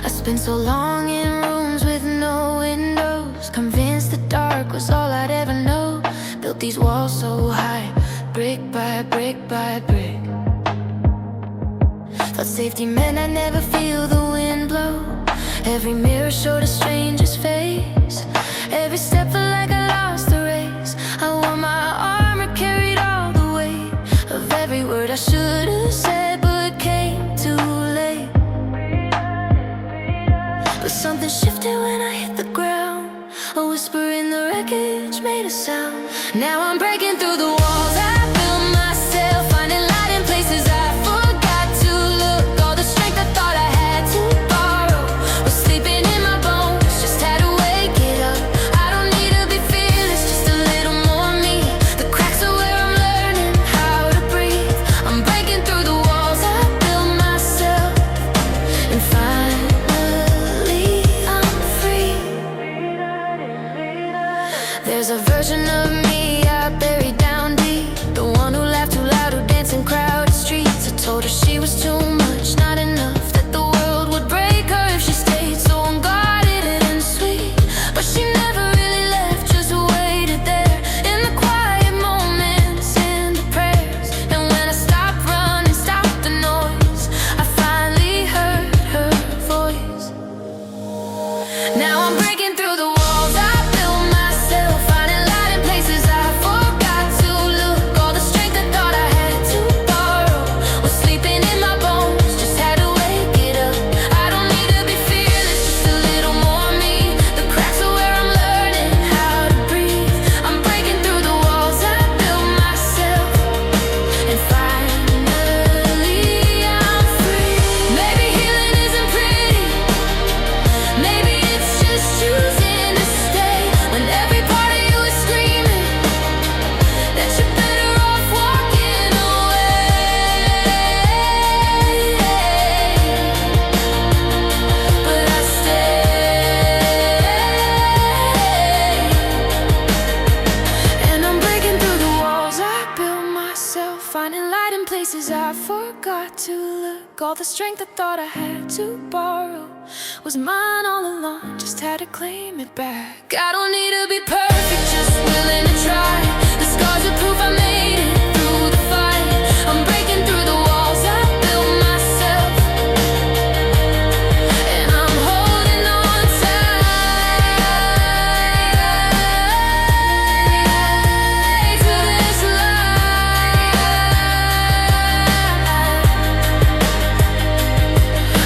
I spent so long in rooms with no windows, convinced the dark was all I'd ever know. Built these walls so high, brick by brick by brick. Thought safety meant I'd never feel the wind blow. Every mirror showed a stranger's face. Every step felt like I lost the race. I wore my armor, carried all the weight of every word I should have said, but came too late. But something shifted when I hit the ground. A whisper in the wreckage made a sound. Now I'm breaking through the walls I built myself, finding light in places I forgot to look. All the strength I thought I had to borrow was sleeping in my bones, just had to wake it up. I don't need to be fearless, just a little more me. The cracks are where I'm learning how to breathe. I'm breaking through the walls I built myself, and finally I'm free. There's a version of me I buried down deep, the one who laughed too loud, who danced in crowded streets. I told her she was too much, not enough, that the world would break her if she stayed, so unguarded and sweet. But she never really left, just waited there in the quiet moments, in the prayers. And when I stopped running, stopped the noise, I finally heard her voice. Now I'm breaking through the walls I built myself, finding light in places I forgot to look. All the strength I thought I had to borrow was sleeping in my bones, just had to wake it up. I don't need to be fearless, just a little more me. The cracks are where I'm learning how to breathe. I'm breaking through the walls I built myself, and finally I'm free. Maybe healing isn't pretty, maybe it's just choosing to stay when every part of you is screaming that you're better off walking away. But I stay, and I'm breaking through the walls I built myself, finding light in places I forgot to look. All the strength I thought I had to borrow was mine all along, just had to claim it back. I don't need to be perfect, just willing to try. The scars are proof I made it through the fight. I'm breaking through the walls I built myself, and I'm holding on tight to this life.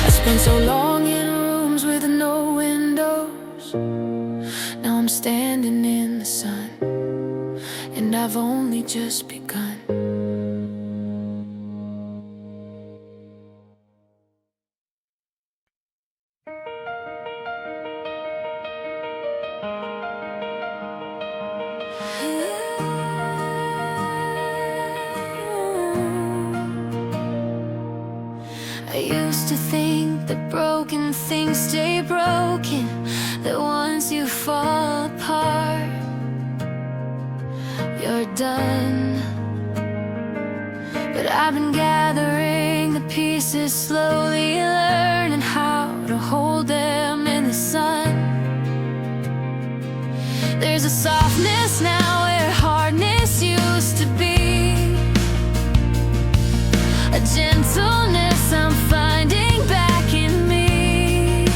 I spent so long in rooms with no windows. Now I'm standing in the sun, and I've only just begun. I used to think that broken things stay broken, that once you fall apart, you're done. But I've been gathering the pieces slowly, learning how to hold them in the sun. There's a softness now where hardness used to be, a gentleness I'm finding back in me.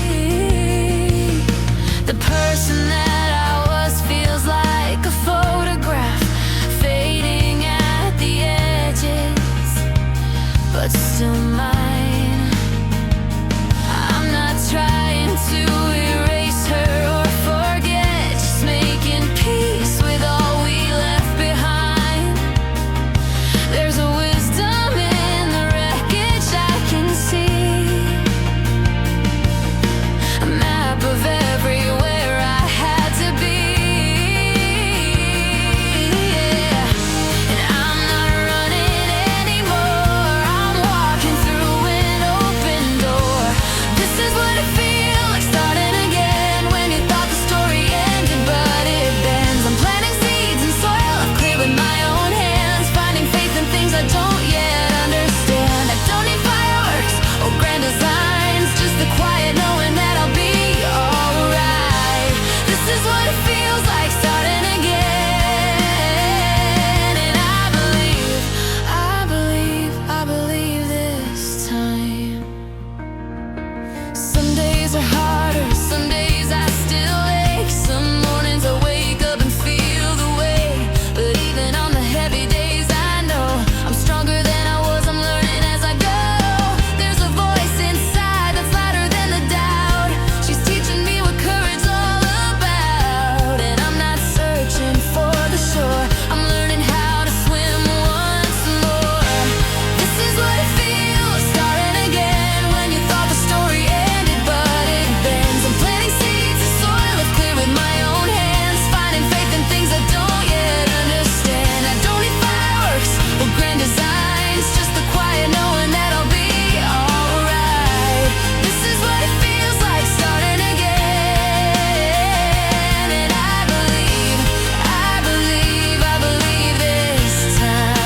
The person that I was feels like a photograph, fading at the edges, but still mine. I'm not trying to erase her or forget, just making peace with all days are harder, some days I still ache. Some mornings I wake up and feel the weight. But even on the heavy days I know I'm stronger than I was, I'm learning as I go. There's a voice inside that's louder than the doubt. She's teaching me what courage's all about. And I'm not searching for the shore, I'm learning how to swim once more. This is what it feels, starting again. When you thought the story ended, but it bends. I'm planting seeds of soil I've cleared with my own hands, finding faith in things I don't yet understand. I don't need fireworks or grand designs, just the quiet knowing that I'll be alright. This is what it feels like, starting again. And I believe this time.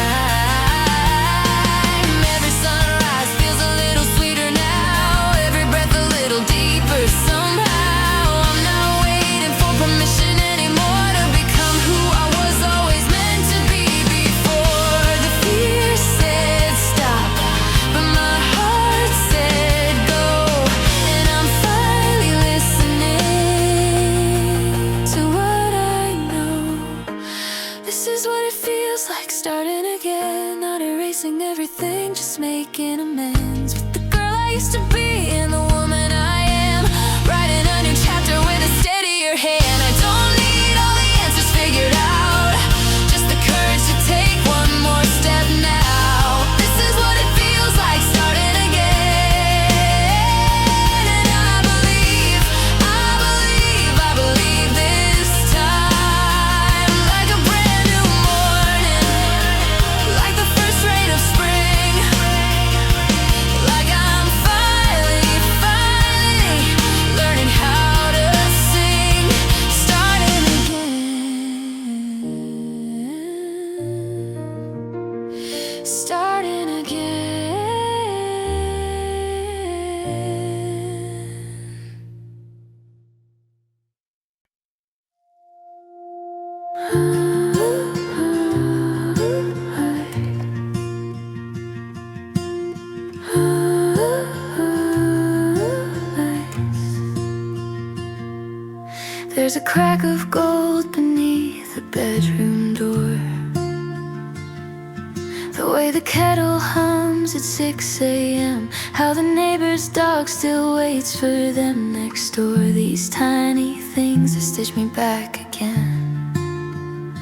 Every sunrise feels a little sweeter now, every breath a little deeper somehow. I'm not waiting for permission anymore to become who I was always meant to be before. The fear said stop, but my heart said go. And I'm finally listening to what I know. This is what it feels like, starting again. Not erasing everything, just making amends with the girl I used to be and the woman I am. Writing a new chapter with a steadier hand. I don't need all the answers figured out, just the courage to take one more step now. This is what it feels like, starting again. And I believe this time. Like a brand new morning, like the first rain of spring, like I'm finally learning how to sing, starting again, starting again. There's a crack of gold beneath the bedroom door. The way the kettle hums at 6 a.m., how the neighbor's dog still waits for them next door. These tiny things that stitch me back again.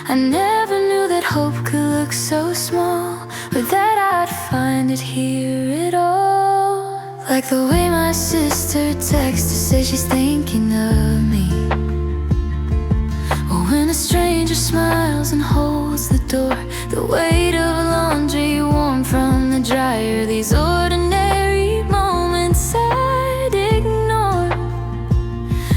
I never knew that hope could look so small, or that I'd find it here at all. Like the way my sister texts to say she's thinking of me, or when a stranger smiles and holds the door. The weight of laundry warm from the dryer. These ordinary moments I'd ignore,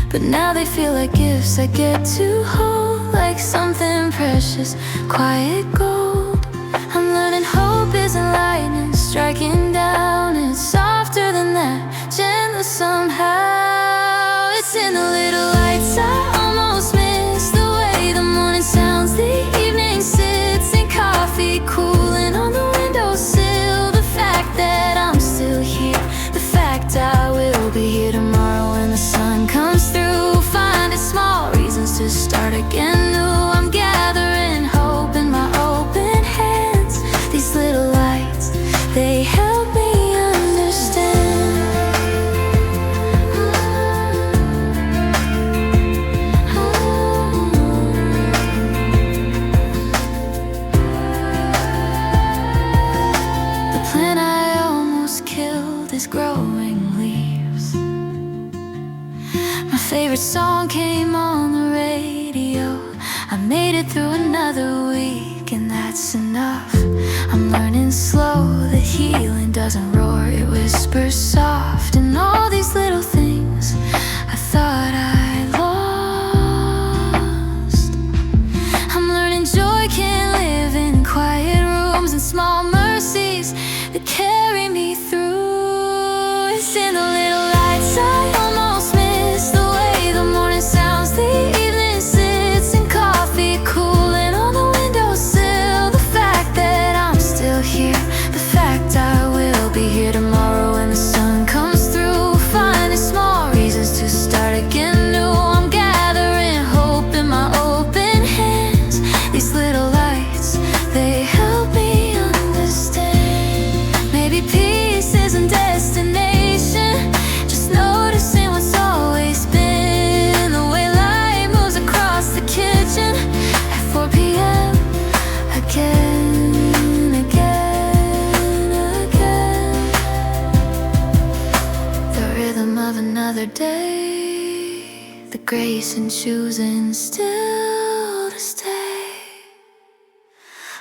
but now they feel like gifts I get to hold, like something precious, quiet gold. I'm learning hope isn't lightning striking down, it's softer than that, gentler somehow. It's in the little lights I almost miss, the way the morning sounds, the evening sits, and coffee cooling on the windowsill. The fact that I'm still here, the fact I will be here tomorrow when the sun comes through. Finding small reasons to start again new. I'm gathering hope in my open hands. These little lights, they help me understand. The plant I almost killed is growing leaves. My favorite song came on the radio. I made it through another week, and that's enough. I'm learning slow that healing doesn't roar, it whispers soft. And all these little things I thought I lost, I'm learning joy can live in quiet rooms and small mercies that carry me through. It's in the little lights I almost miss, the way the morning sounds, the evening sits, and coffee cooling on the windowsill. The fact that I'm still here, the fact I will be here tomorrow when the sun comes through. Finding another day, the grace in choosing still to stay.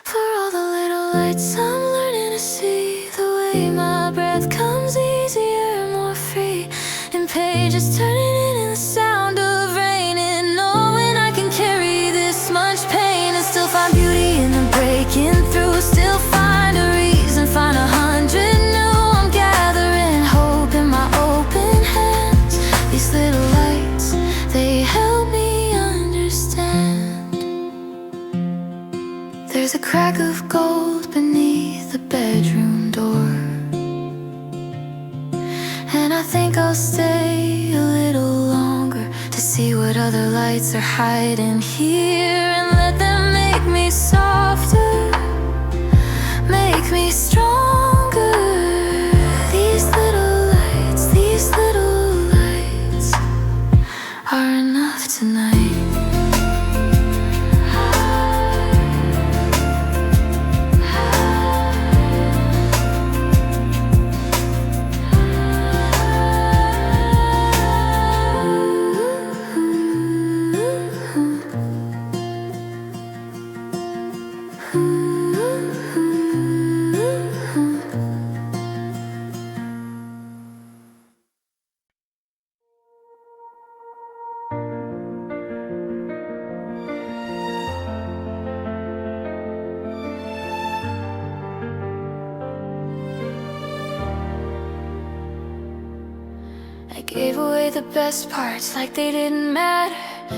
For all the little lights I'm learning to see, the way my breath comes easier, more free, and pages turning into the sound of rain, and knowing I can carry this much pain and still find beauty in the breaking through, still find a reason, find 100 new. I'm gathering hope in my open hands. These little lights, they help me understand. There's a crack of gold beneath the bedroom door, and I think I'll stay a little longer to see what other lights are hiding here, and let them make me softer, make me stronger. These little lights are enough tonight. I gave away the best parts like they didn't matter.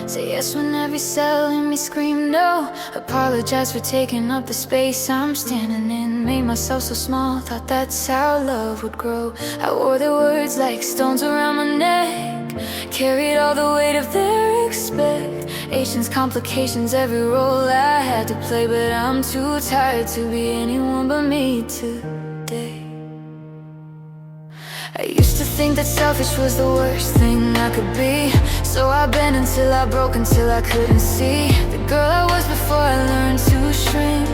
Say yes when every cell in me screamed no. Apologize for taking up the space I'm standing in. Made myself so small, thought that's how love would grow. I wore their words like stones around my neck, carried all the weight of their expectations, complications, every role I had to play. But I'm too tired to be anyone but me today. I used to think that selfish was the worst thing I could be, so I bent until I broke, until I couldn't see the girl I was before I learned to shrink,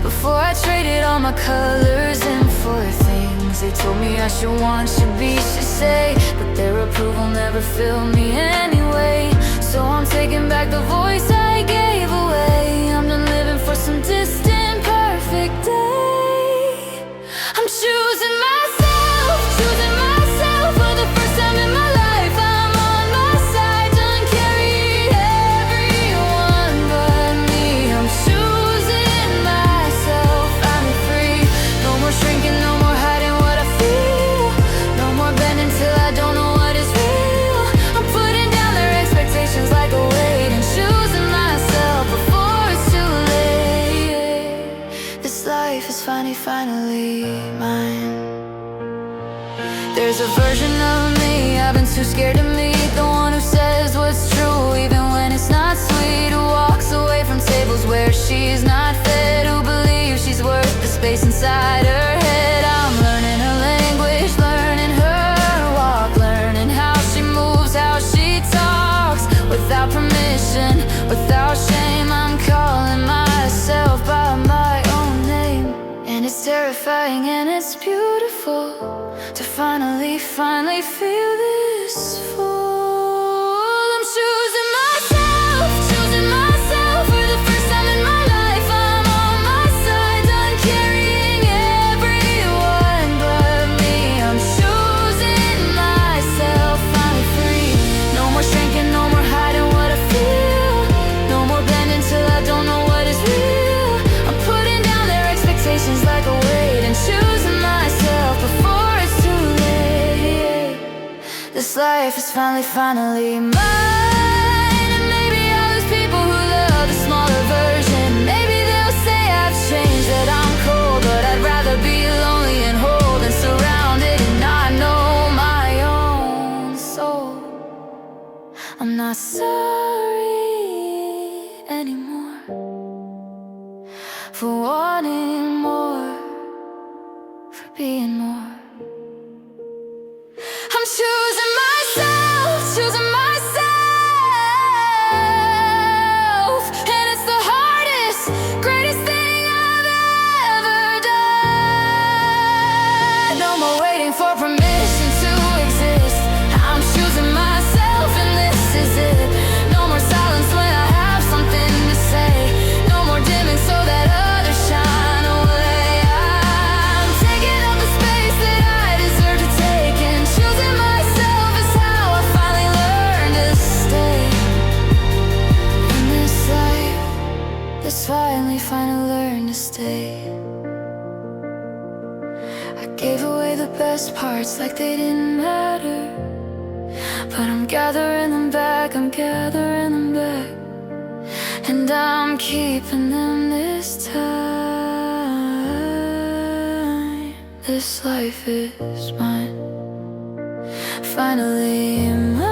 before I traded all my colors in for things they told me I should want, should be, should say. But their approval never filled me anyway, so I'm taking back the voice I gave away. I'm done living for some distant perfect day. I'm choosing myself, choosing myself for the first time in my life. I'm on my side, done carrying everyone but me. I'm choosing myself, I'm free. No more shrinking, no more hiding what I feel, no more bending till I don't know what is real. I'm putting down their expectations like a weight and choosing myself before it's too late. This life is finally mine. There's a version of me I've been too scared to meet, the one who says what's true even when it's not sweet, who walks away from tables where she's not fed, who believes she's worth the space inside her head. I'm learning her language, learning her walk, learning how she moves, how she talks, without permission, without shame. I'm calling myself by my own name, and it's terrifying and it's beautiful to finally feel this full. I'm choosing myself for the first time in my life. I'm on my side, done carrying everyone but me. I'm choosing myself, I'm free. No more shrinking, no more hiding what I feel, no more bending till I don't know what is real. I'm putting down their expectations like a weight and choosing myself before it's too late. This life is finally mine. And maybe all those people who love the smaller version, maybe they'll say I've changed, that I'm cold, but I'd rather be lonely and whole than surrounded and not know my own soul. I'm not sorry anymore for wanting more, for being more. I'm choosing myself, and it's the hardest, greatest thing I've ever done. No more waiting for permission to exist. I'm choosing but I'm gathering them back, I'm gathering them back, and I'm keeping them this time. This life is mine, finally mine,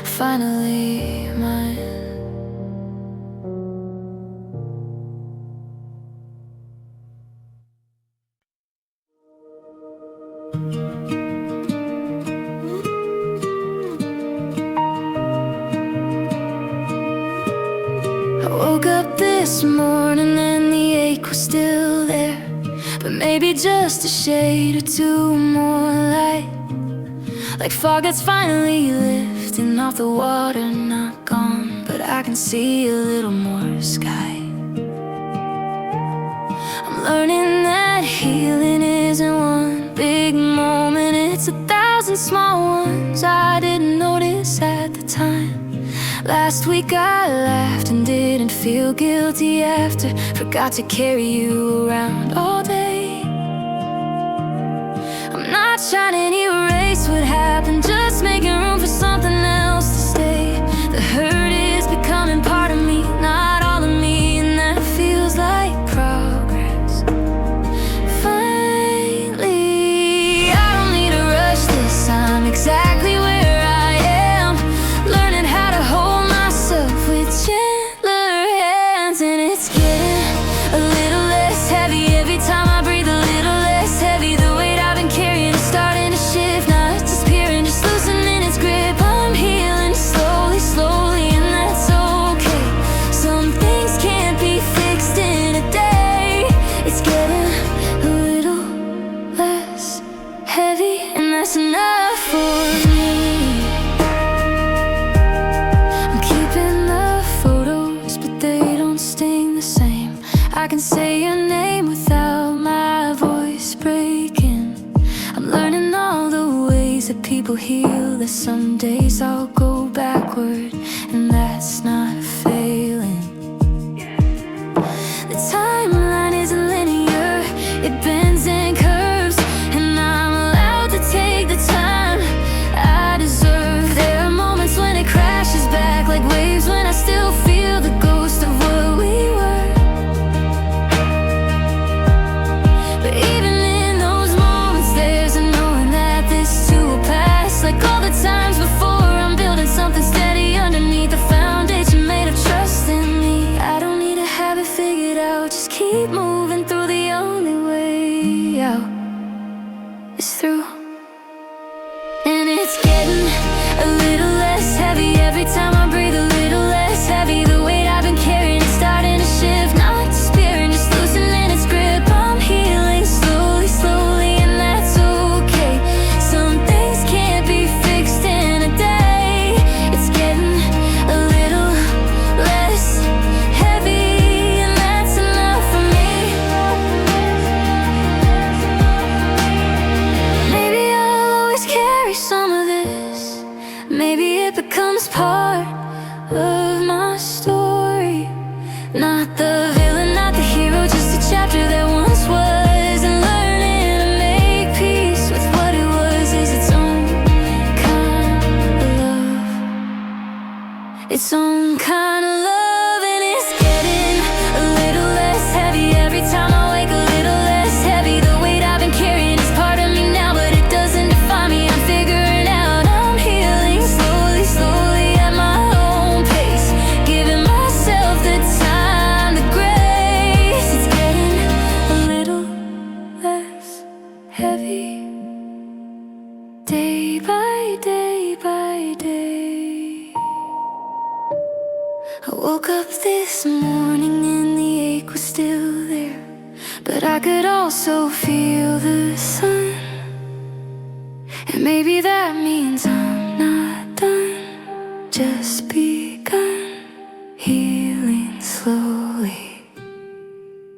finally mine. I woke up this morning and the ache was still there, but maybe just a shade or two more light. Like fog that's finally lifting off the water, not gone, but I can see a little more sky. I'm learning that healing isn't one big moment, it's 1,000 small ones I didn't notice at the time. Last week I laughed and didn't feel guilty after. Forgot to carry you around all day. I'm not trying to erase what happened, just making room for something else to stay. The hurt is becoming part of me, not all of me, and that feels like progress. Finally, I don't need to rush this, I'm exactly where I am, learning how to hold myself with gentler hands. And it's getting a little less heavy every time I breathe, a little less heavy. The weight I've been carrying is starting to shift, not disappearing, just loosening its grip. I'm healing slowly, slowly, and that's okay. Some things can't be fixed in a day. It's getting a little less heavy, and that's enough for me. I'm keeping the photos, but they don't sting the same. I can say your name without my voice breaking. I'm learning all the ways that people heal, that some days I'll go backward, and that's not failing. The timeline isn't linear, it bends and curves, and I'm allowed to take the time I deserve. There are moments when it crashes back like waves, when I still feel the ghost of what we were. But even in those moments, there's a knowing that this too will pass. Like all the times before, I'm building something steady underneath the foundation made of trust in me. I don't need to have it figured out, just keep moving through. The only way out is through. And it's getting a little less heavy every time I breathe, a little less heavy. The weight I've been carrying is starting to shift, not disappearing, just loosening its grip. I'm healing slowly, slowly, and that's okay. Some things can't be fixed in a day. It's getting a little less heavy, and that's enough for me. Maybe I'll always carry some of this, maybe it becomes part of my story. Not the villain, not the hero, just a chapter that once was. And learning to make peace with what it was is its own kind of love, its own kind of love. And it's getting a little less heavy every time I wake, a little less heavy. The weight I've been carrying is part of me now, but it doesn't define me. I'm figuring out, I'm healing slowly, slowly at my own pace, giving myself the time, the grace. It's getting a little less heavy, day by day by day. I woke up this morning and the ache was still there, but I could also feel the sun. And maybe that means I'm not done, just begun, healing slowly,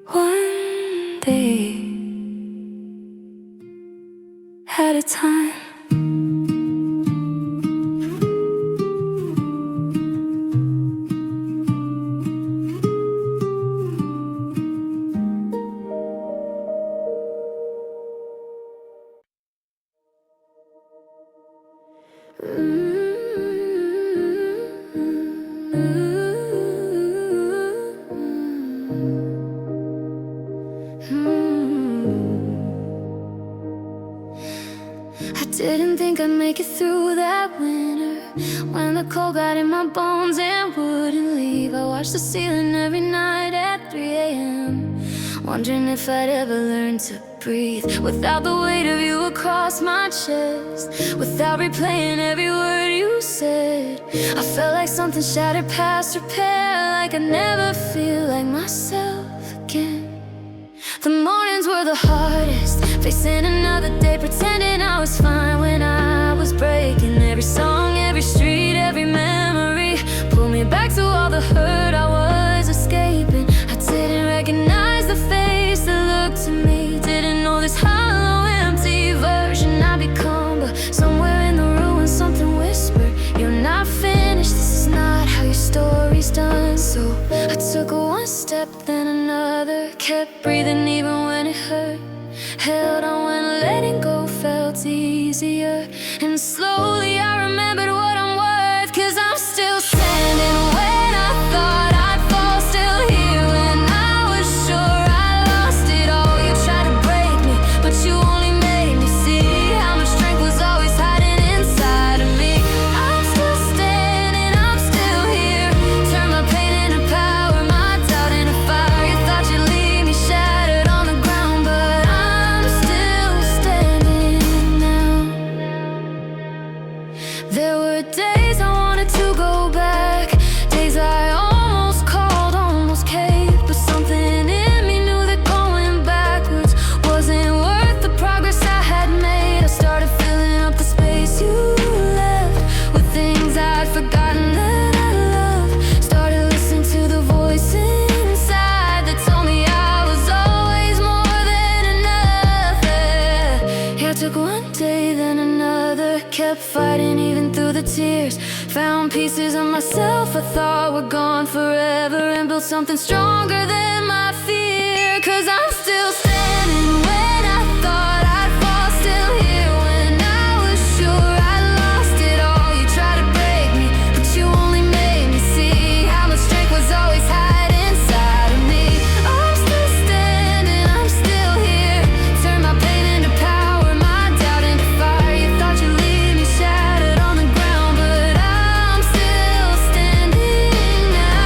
one day at a time. I didn't think I'd make it through that winter, when the cold got in my bones and wouldn't leave. I watched the ceiling every night at 3 a.m., wondering if I'd ever learn to breathe without the weight of you across my chest, without replaying every word you said. I felt like something shattered past repair, like I'd never feel like myself again. The mornings were the hardest, facing another day, pretending I was fine when I was breaking. Every song, every street, every memory pulled me back to all the hurt I was escaping. I didn't recognize the face that looked to me, didn't know this hollow, empty version I'd become. But somewhere in the ruins something whispered, you're not finished, this is not how your story's done. So I took one step, then another, kept breathing even when it hurt, held on when letting go felt easier. And slowly I remembered what I'm worth, 'cause I'm still standing when I thought I'd fall, still here when I was sure I lost it all. You tried to break me, but you only made me see how much strength was always hiding inside of me. I'm still standing, I'm still here, turn my pain into power, my doubt into fire. You thought you'd leave me shattered on the ground, but I'm still standing now. There were days I wanted to go back, days I almost called, almost caved, but something in me knew that going backwards wasn't worth the progress I had made. I started filling up the space you left with things I'd forgotten that I loved. Started listening to the voice inside that told me I was always more than enough. Yeah, I took one day, then another, kept fighting even through the tears. Found pieces of myself I thought were gone forever, and built something stronger than my fear. 'Cause I'm still standing when I thought I'd fall, still here when I was sure I lost it all. You tried to break me, but you only made me see how much strength was always hiding inside of me. I'm still standing, I'm still here, turn my pain into power, my doubt into fire. You thought you'd leave me shattered on the ground, but I'm still standing now.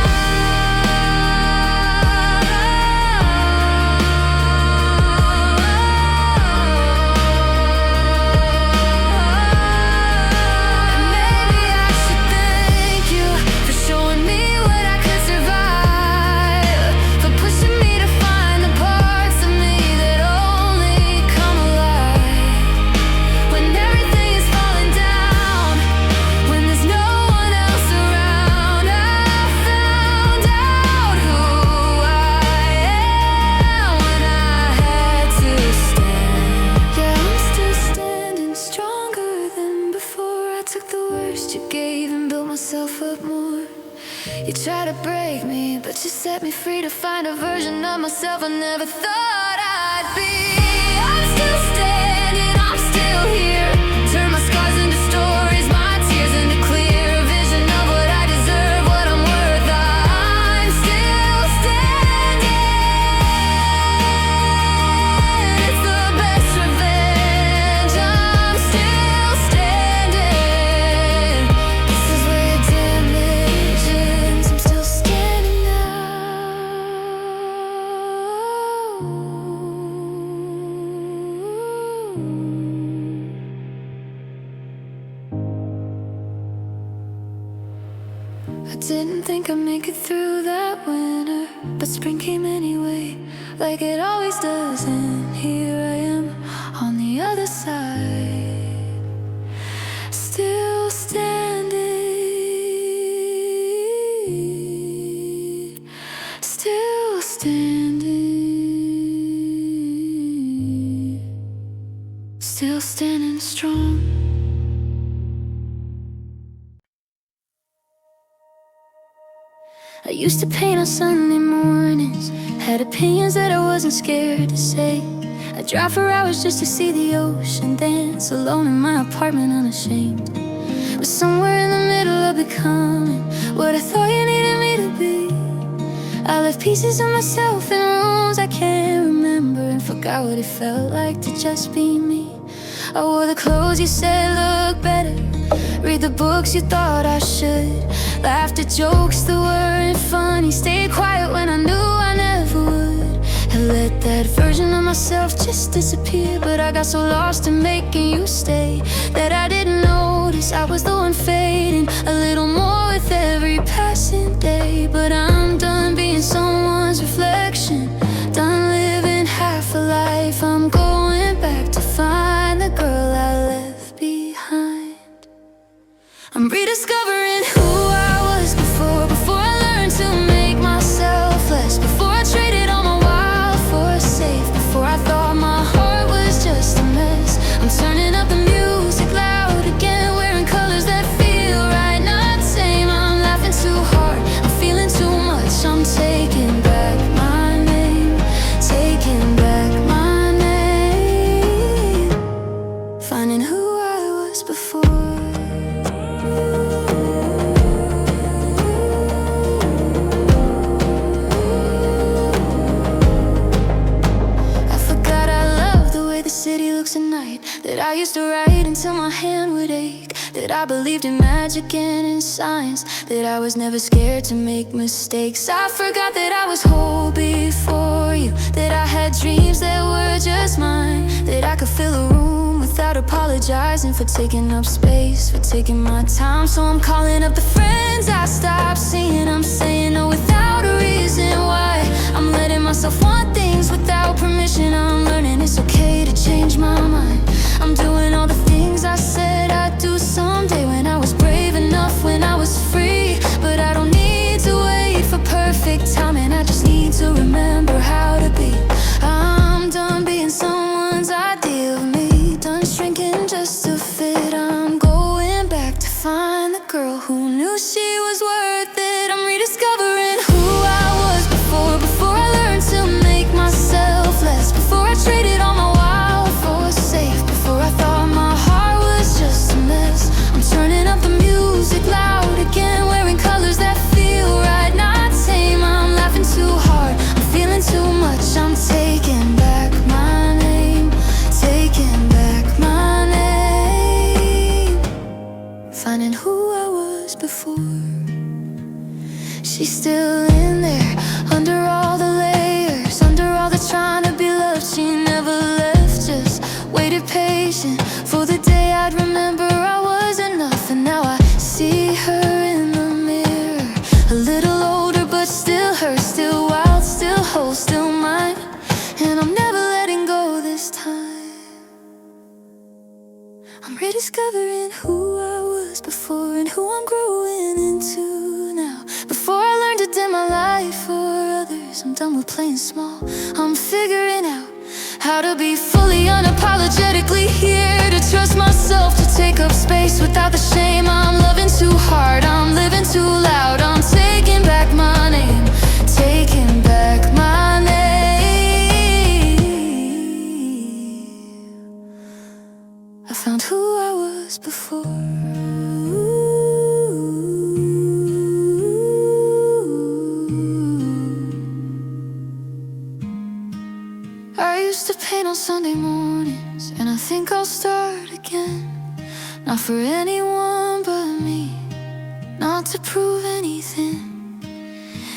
Maybe I should thank you for showing me what I could survive, for pushing me to find the parts of me that only come alive when everything is falling down, when there's no one else around. I found out who I am when I had to stand. Yeah, I'm still standing, stronger than before. I took the worst you gave and built myself up more. You tried to break me, but you set me free to find a version of myself I never thought I'd be. I'm still standing, I'm still here, turn my scars into stories, my tears into clear vision of what I deserve, what I'm worth. I'm still standing, it's the best revenge. I'm still standing, this is where your damage ends. I'm still standing now. I didn't think I'd make it through that winter, but spring came anyway, like it always does. And here I am on the other side, still standing, still standing, still standing strong. I used to paint on Sunday mornings, had opinions that I wasn't scared to say. I'd drive for hours just to see the ocean dance, alone in my apartment unashamed. but somewhere in the middle of becoming what I thought you needed me to be. I left pieces of myself in rooms I can't remember, and forgot what it felt like to just be me. I wore the clothes you said looked better, read the books you thought I should, laughed at jokes that weren't funny, stayed quiet when I knew I never would, and let that version of myself just disappear. But I got so lost in making you stay that I didn't notice I was the one fading a little more with every passing day. But I'm done being someone's reflection, done living half a life. I'm going back to find the girl I left behind. I'm rediscovering who I was before I learned to make myself less, before I traded all my wild for a safe, before I thought my heart was just a mess. I'm turning up the music loud again, wearing colors that feel right, not the same. I'm laughing too hard, I'm feeling too much. I'm taking back my name, taking back my name, finding who I was before. At night, that I used to write until my hand would ache, that I believed in magic and in science, that I was never scared to make mistakes. I forgot that I was whole before you, that I had dreams that were just mine, that I could fill a room without apologizing for taking up space, for taking my time. So I'm calling up the friends I stopped seeing, I'm saying no without a reason why. I'm letting myself want things without permission. I'm learning it's okay to change my mind. I'm doing all the things I said I'd do someday, when I was brave enough, when I was free. But I don't need to wait for perfect timing, I just need to remember how to be. I'm done being someone's idea of me, done shrinking just to fit. I'm going back to find the girl who knew she was worth it. I'm rediscovering who I was before I learned to make myself less, before I traded all my wild for safe, before I thought my heart was just a mess. I'm turning up the music loud again, wearing colors that feel right, not tame. I'm laughing too hard, I'm feeling too much. I'm taking back my name, taking back my name, finding who I was before. She's still in there, under all the layers, under all the trying to be loved. She never left, just waited patient for the day I'd remember I was enough. And now I see her in the mirror, a little older but still her, still wild, still whole, still mine. And I'm never letting go this time. I'm rediscovering who I was before and who I'm growing into now. Before I learned to dim my light for others, I'm done with playing small. I'm figuring out how to be fully unapologetically here, to trust myself, to take up space without the shame. I'm loving too hard, I'm living too loud. I'm taking back my name, taking back my name. I found who I was before. I used to paint on Sunday mornings, and I think I'll start again. Not for anyone but me, not to prove anything,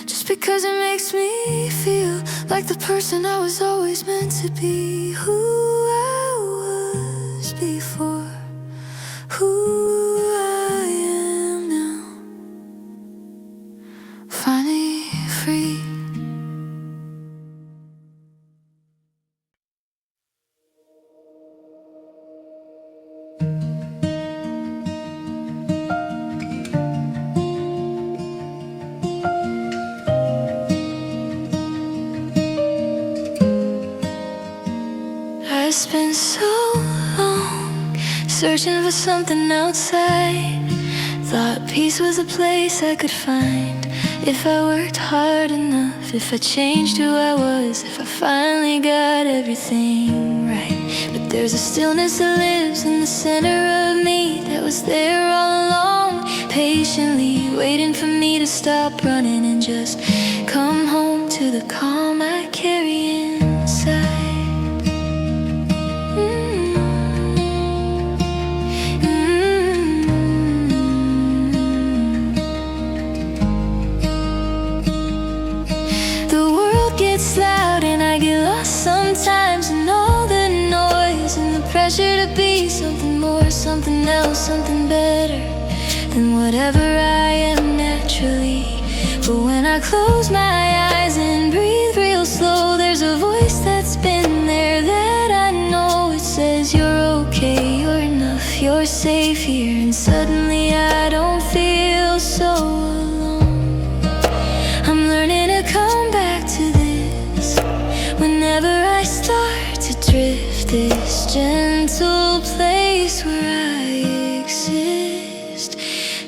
just because it makes me feel like the person I was always meant to be. Who I was before, who I am now, finally free. I spent so long searching for something outside. Thought peace was a place I could find if I worked hard enough, if I changed who I was, if I finally got everything right. But There's a stillness that lives in the center of me, that was there all along, patiently waiting for me to stop running and just come home to the calm I carry inside. The world gets loud and I get lost sometimes in all the noise and the pressure to be something more, something else, something better than whatever I am naturally. But when I close my eyes and breathe real slow, there's a voice that's been there that I know. It says you're okay, you're enough, you're safe here. And suddenly I don't feel so alone. I'm learning to come back to this whenever I start to drift, this gentle place where I exist.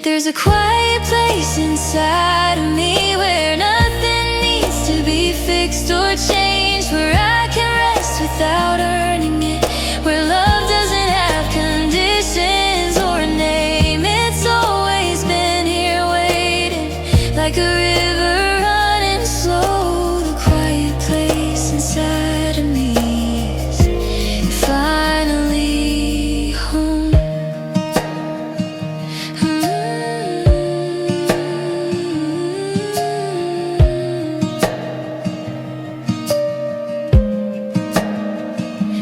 There's a quiet place inside of me where nothing needs to be fixed or changed, where I can rest without earning it, where love doesn't have conditions or a name. It's always been here waiting, like a river running slow. The quiet place inside of me is finally home.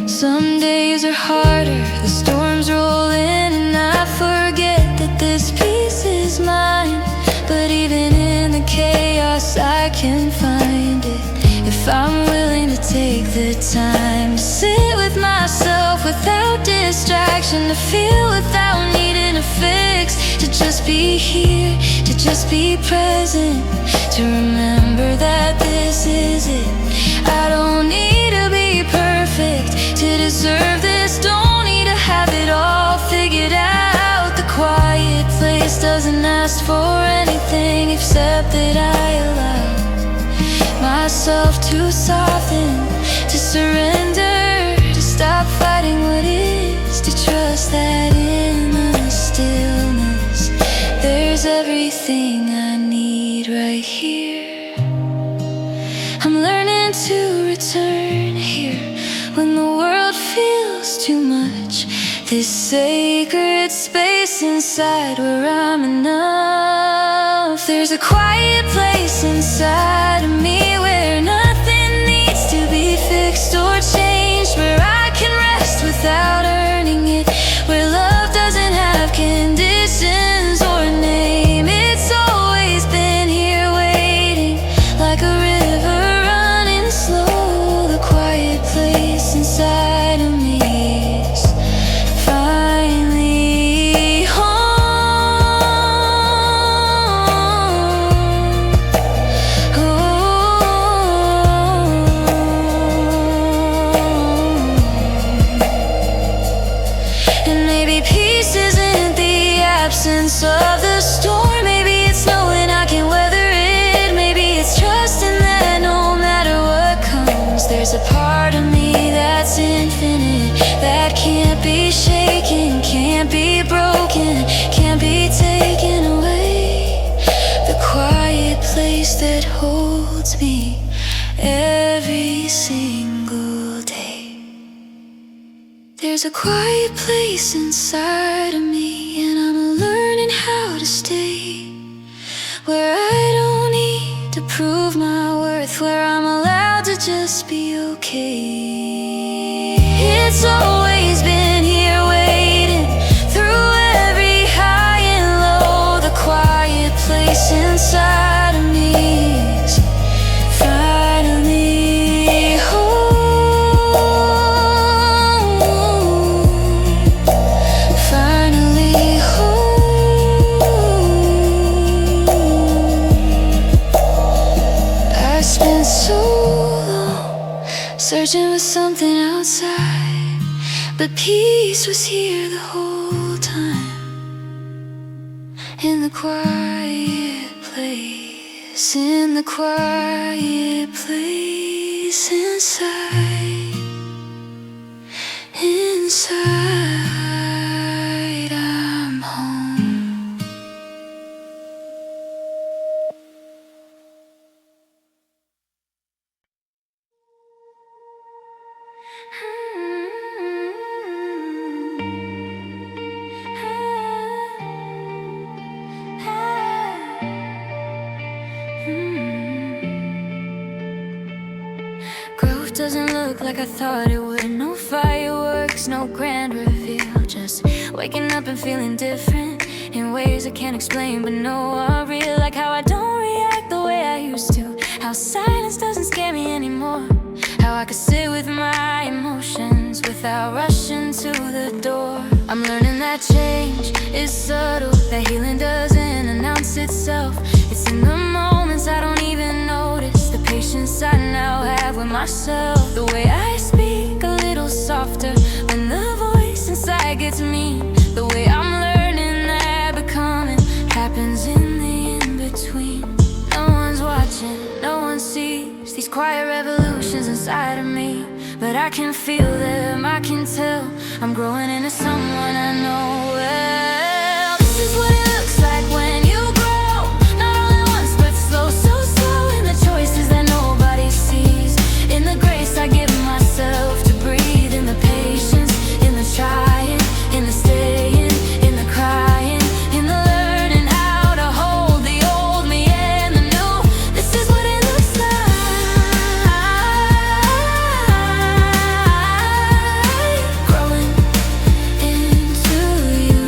Some days are harder, the storms roll in, and I forget that this peace is mine. But even in the chaos I can find it, if I'm willing to take the time to sit with myself without distraction, to feel without needing a fix, to just be here, to just be present, to remember that this is it. I don't need to be perfect to deserve this, don't need to have it all figured out. The quiet place doesn't ask for anything except that I allow myself to soften, to surrender, to stop fighting what is, to trust that in the stillness there's everything I need right here. I'm learning to return here when the world feels too much, this sacred space inside where I'm enough. There's a quiet place inside of me where nothing needs to be fixed or changed, where I can rest without earning it, where love doesn't have conditions or a name. It's always been here waiting, like a river running slow. The quiet place inside of me is finally home. And maybe peace isn't the absence of the storm, maybe it's knowing I can weather it, maybe it's trusting that no matter what comes, there's a part of me that's infinite, that can't be shaken, can't be broken, can't be taken away. The quiet place that holds me every single day. There's a quiet place inside of me, and I'm learning how to stay, where I don't need to prove my worth, where I'm allowed to just be okay. It's always been here waiting, through every high and low. The quiet place inside of me is finally home. Finally home. I spent so long searching for something outside, but peace was here the whole time, in the quiet place, in the quiet place inside, Inside, I'm home. Growth doesn't look like I thought it would. No fireworks, no grand reveal. Just waking up and feeling different in ways I can't explain, but no are real. Like how I don't react the way I used to. How silence doesn't scare me anymore. How I could sit with my emotions without rushing to the door. I'm learning that change is subtle, that healing doesn't announce itself. It's in the moments I don't even notice. The patience I now have with myself. The way I speak a little softer when the voice inside gets mean. The way I'm learning that becoming happens in the in-between. No one's watching, no one sees these quiet revolutions inside of me, but I can feel them, I can tell I'm growing into someone I know well. This is what it looks like when you grow. Not all at once, but slow, so slow. In the choices that nobody sees, in the grace I give myself to breathe, in the patience, in the trying, in the staying, in the crying, in the learning how to hold the old me and the new. This is what it looks like, growing into you,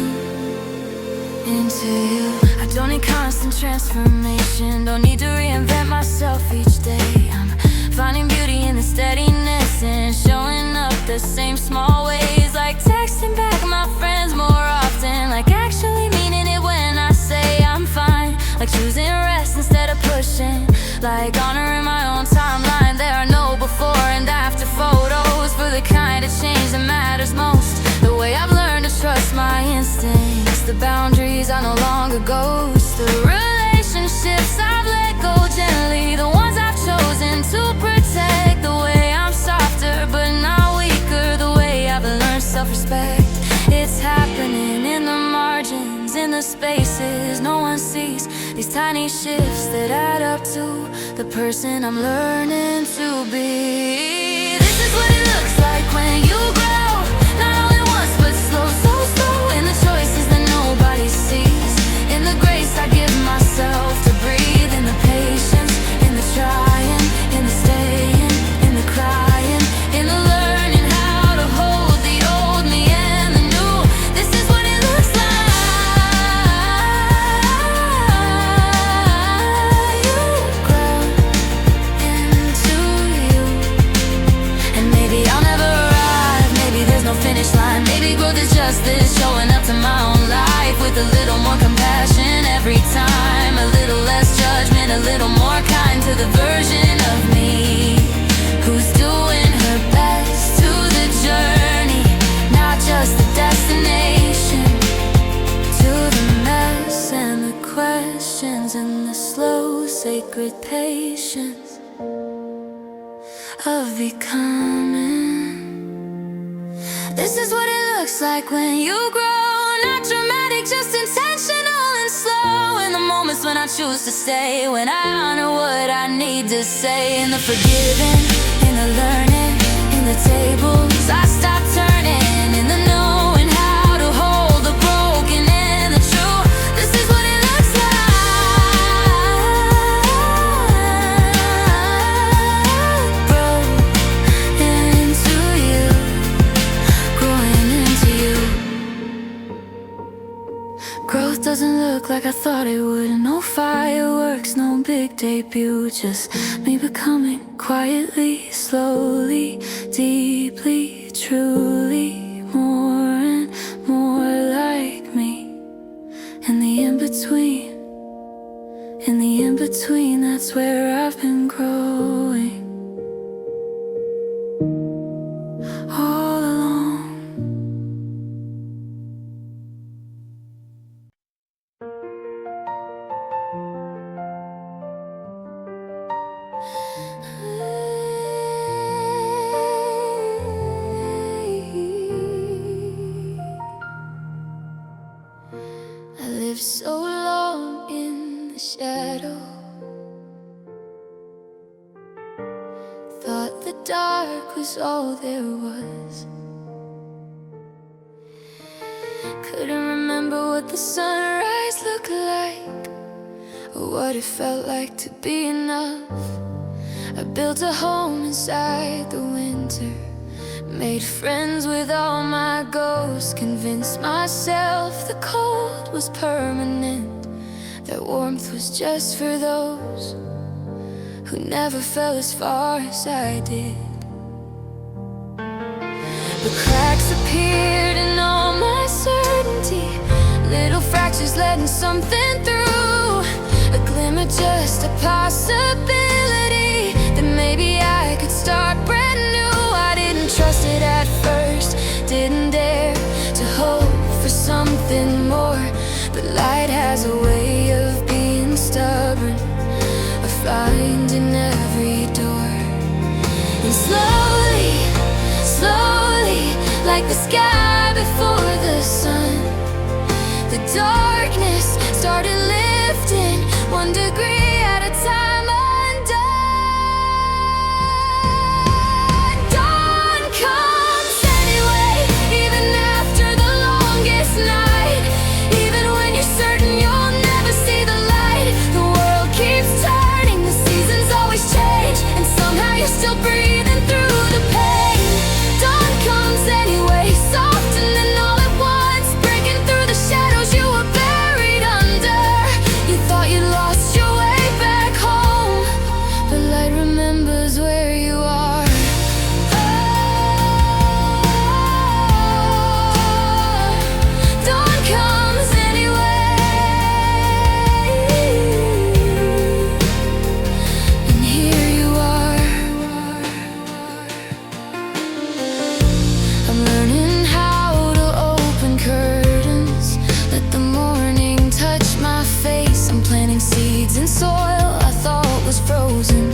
into you. I don't need constant transformation, don't need to reinvent myself each day. I'm finding beauty in the steadiness and showing up the same small ways. Like texting back my friends more often, like actually meaning it when I say I'm fine. Like choosing rest instead of pushing, like honoring my own timeline. There are no before and after photos for the kind of change that matters most. The way I've learned to trust my instincts, the boundaries I no longer ghost, the relationships I've let go gently, the ones I've chosen to protect. The way I'm softer but not weaker, the way I've learned self-respect. It's happening in the margins, in the spaces no one sees. These tiny shifts that add up to the person I'm learning to be. This is what it looks like when you grow. Not all at once, but slow, so slow. In the choices that nobody sees, in the grace I give myself to breathe, in the patience, in the trying, in the staying, in the crying, in the learning how to hold the old me and the new. This is what it looks like. You grow into you, and maybe I'll never arrive. Maybe there's no finish line. Maybe growth is just this, showing up to my own life with a little more compassion every time, a little less judgment, a little more kind to the version of me who's doing her best to the journey, not just the destination. To the mess and the questions and the slow sacred patience of becoming. This is what it looks like when you grow. Not dramatic, just intentional and slow. In the moments when I choose to stay, when I honor what I need to say. In the forgiving, in the learning, in the tables I stop turning, in the knowing how to hold the broken and the true. This is what it looks like. Grow into you, growing into you. Growth doesn't look like I thought it would. No fireworks, no big debut. Just me becoming quietly, slowly, deeply, truly, more and more like me. In the in-between, in the in-between, that's where I've been growing all along. lived so long in the shadow. Thought the dark was all there was. Couldn't remember what the sunrise looked like, or what it felt like to be enough. I built a home inside the winter, made friends with all my ghosts, convinced myself the cold was permanent, that warmth was just for those who never fell as far as I did. But cracks appeared in all my certainty, little fractures letting something through, a glimmer, just a possibility that maybe I could start brand new. I didn't trust it at first, didn't dare to hope for something more, but light has a way of being stubborn, of finding every door. And slowly, slowly, like the sky before the sun, the darkness started lifting, 1 degree at a time. Still breathing through the pain. Dawn comes anyway, softening all at once, breaking through the shadows you were buried under. You thought you lost your way back home, but light remembers where you are. Dawn comes anyway, and here you are. I'm learning how to open curtains, let the morning touch my face. I'm planting seeds in soil I thought was frozen,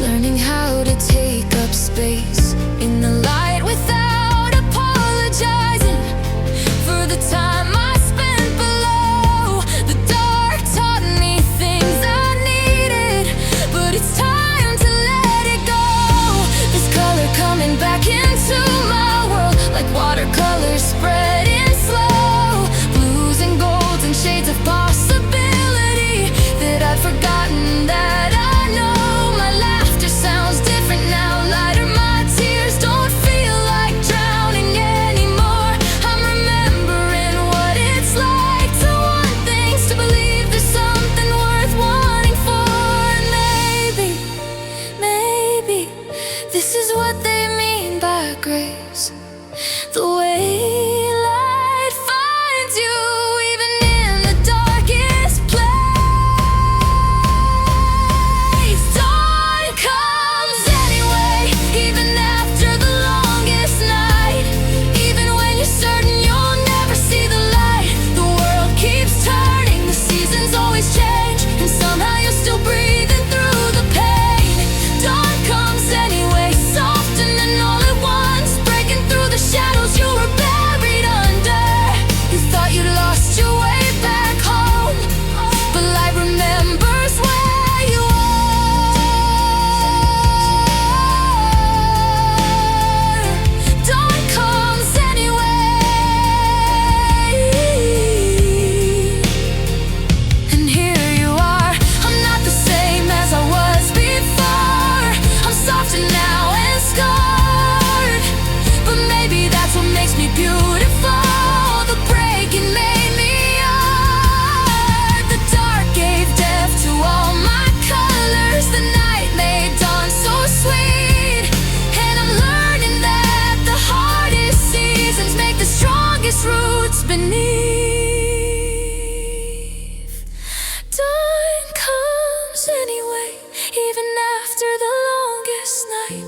learning how to take up space in the light without apologizing for the time I spent below. The dark taught me things I needed, but it's time to let it go. This color coming back into my world, like watercolors spreading slow, blues and golds and shades of possibility that I'd forgotten that I know. My laughter sounds different now, lighter. My tears don't feel like drowning anymore. I'm remembering what it's like to want things, to believe there's something worth wanting for. And maybe this is what they mean by grace, the way light finds you even in the darkest place. Dawn comes anyway, even after the longest night, even when you're certain you'll never see the light. The world keeps turning, the seasons always change, and somehow you're still breathing through the pain. Dawn comes anyway, softening all at once, breaking through the shadows you were buried under. You thought you lost your way back home, but light remembers where you are. Dawn comes anyway, and here you are. I'm not the same as I was before. I'm softer now and scarred, but maybe that's what makes me beautiful. The breaking made me art. The dark gave depth to all my colors. The night made dawn so sweet, and I'm learning that the hardest seasons make the strongest roots beneath. Dawn comes anyway, even after the longest night,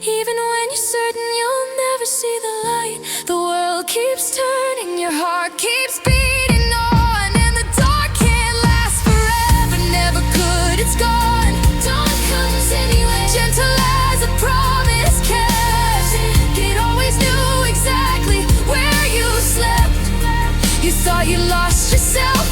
even when you're certain you'll never see the light. The world keeps turning, your heart keeps beating on, and the dark can't last forever, never could, it's gone. Dawn comes anyway, gentle as a promise kept. It always knew exactly where you slept. You thought you lost yourself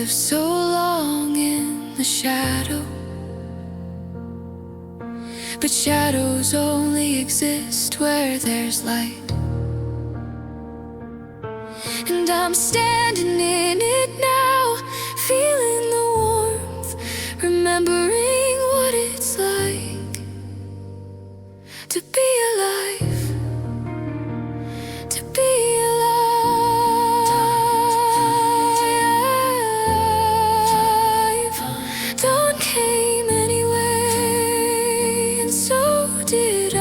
lived so long in the shadow, but shadows only exist where there's light. And I'm standing in it now, feeling the warmth, remembering what it's like to be alive, to be alive. Dawn came anyway, and so did I.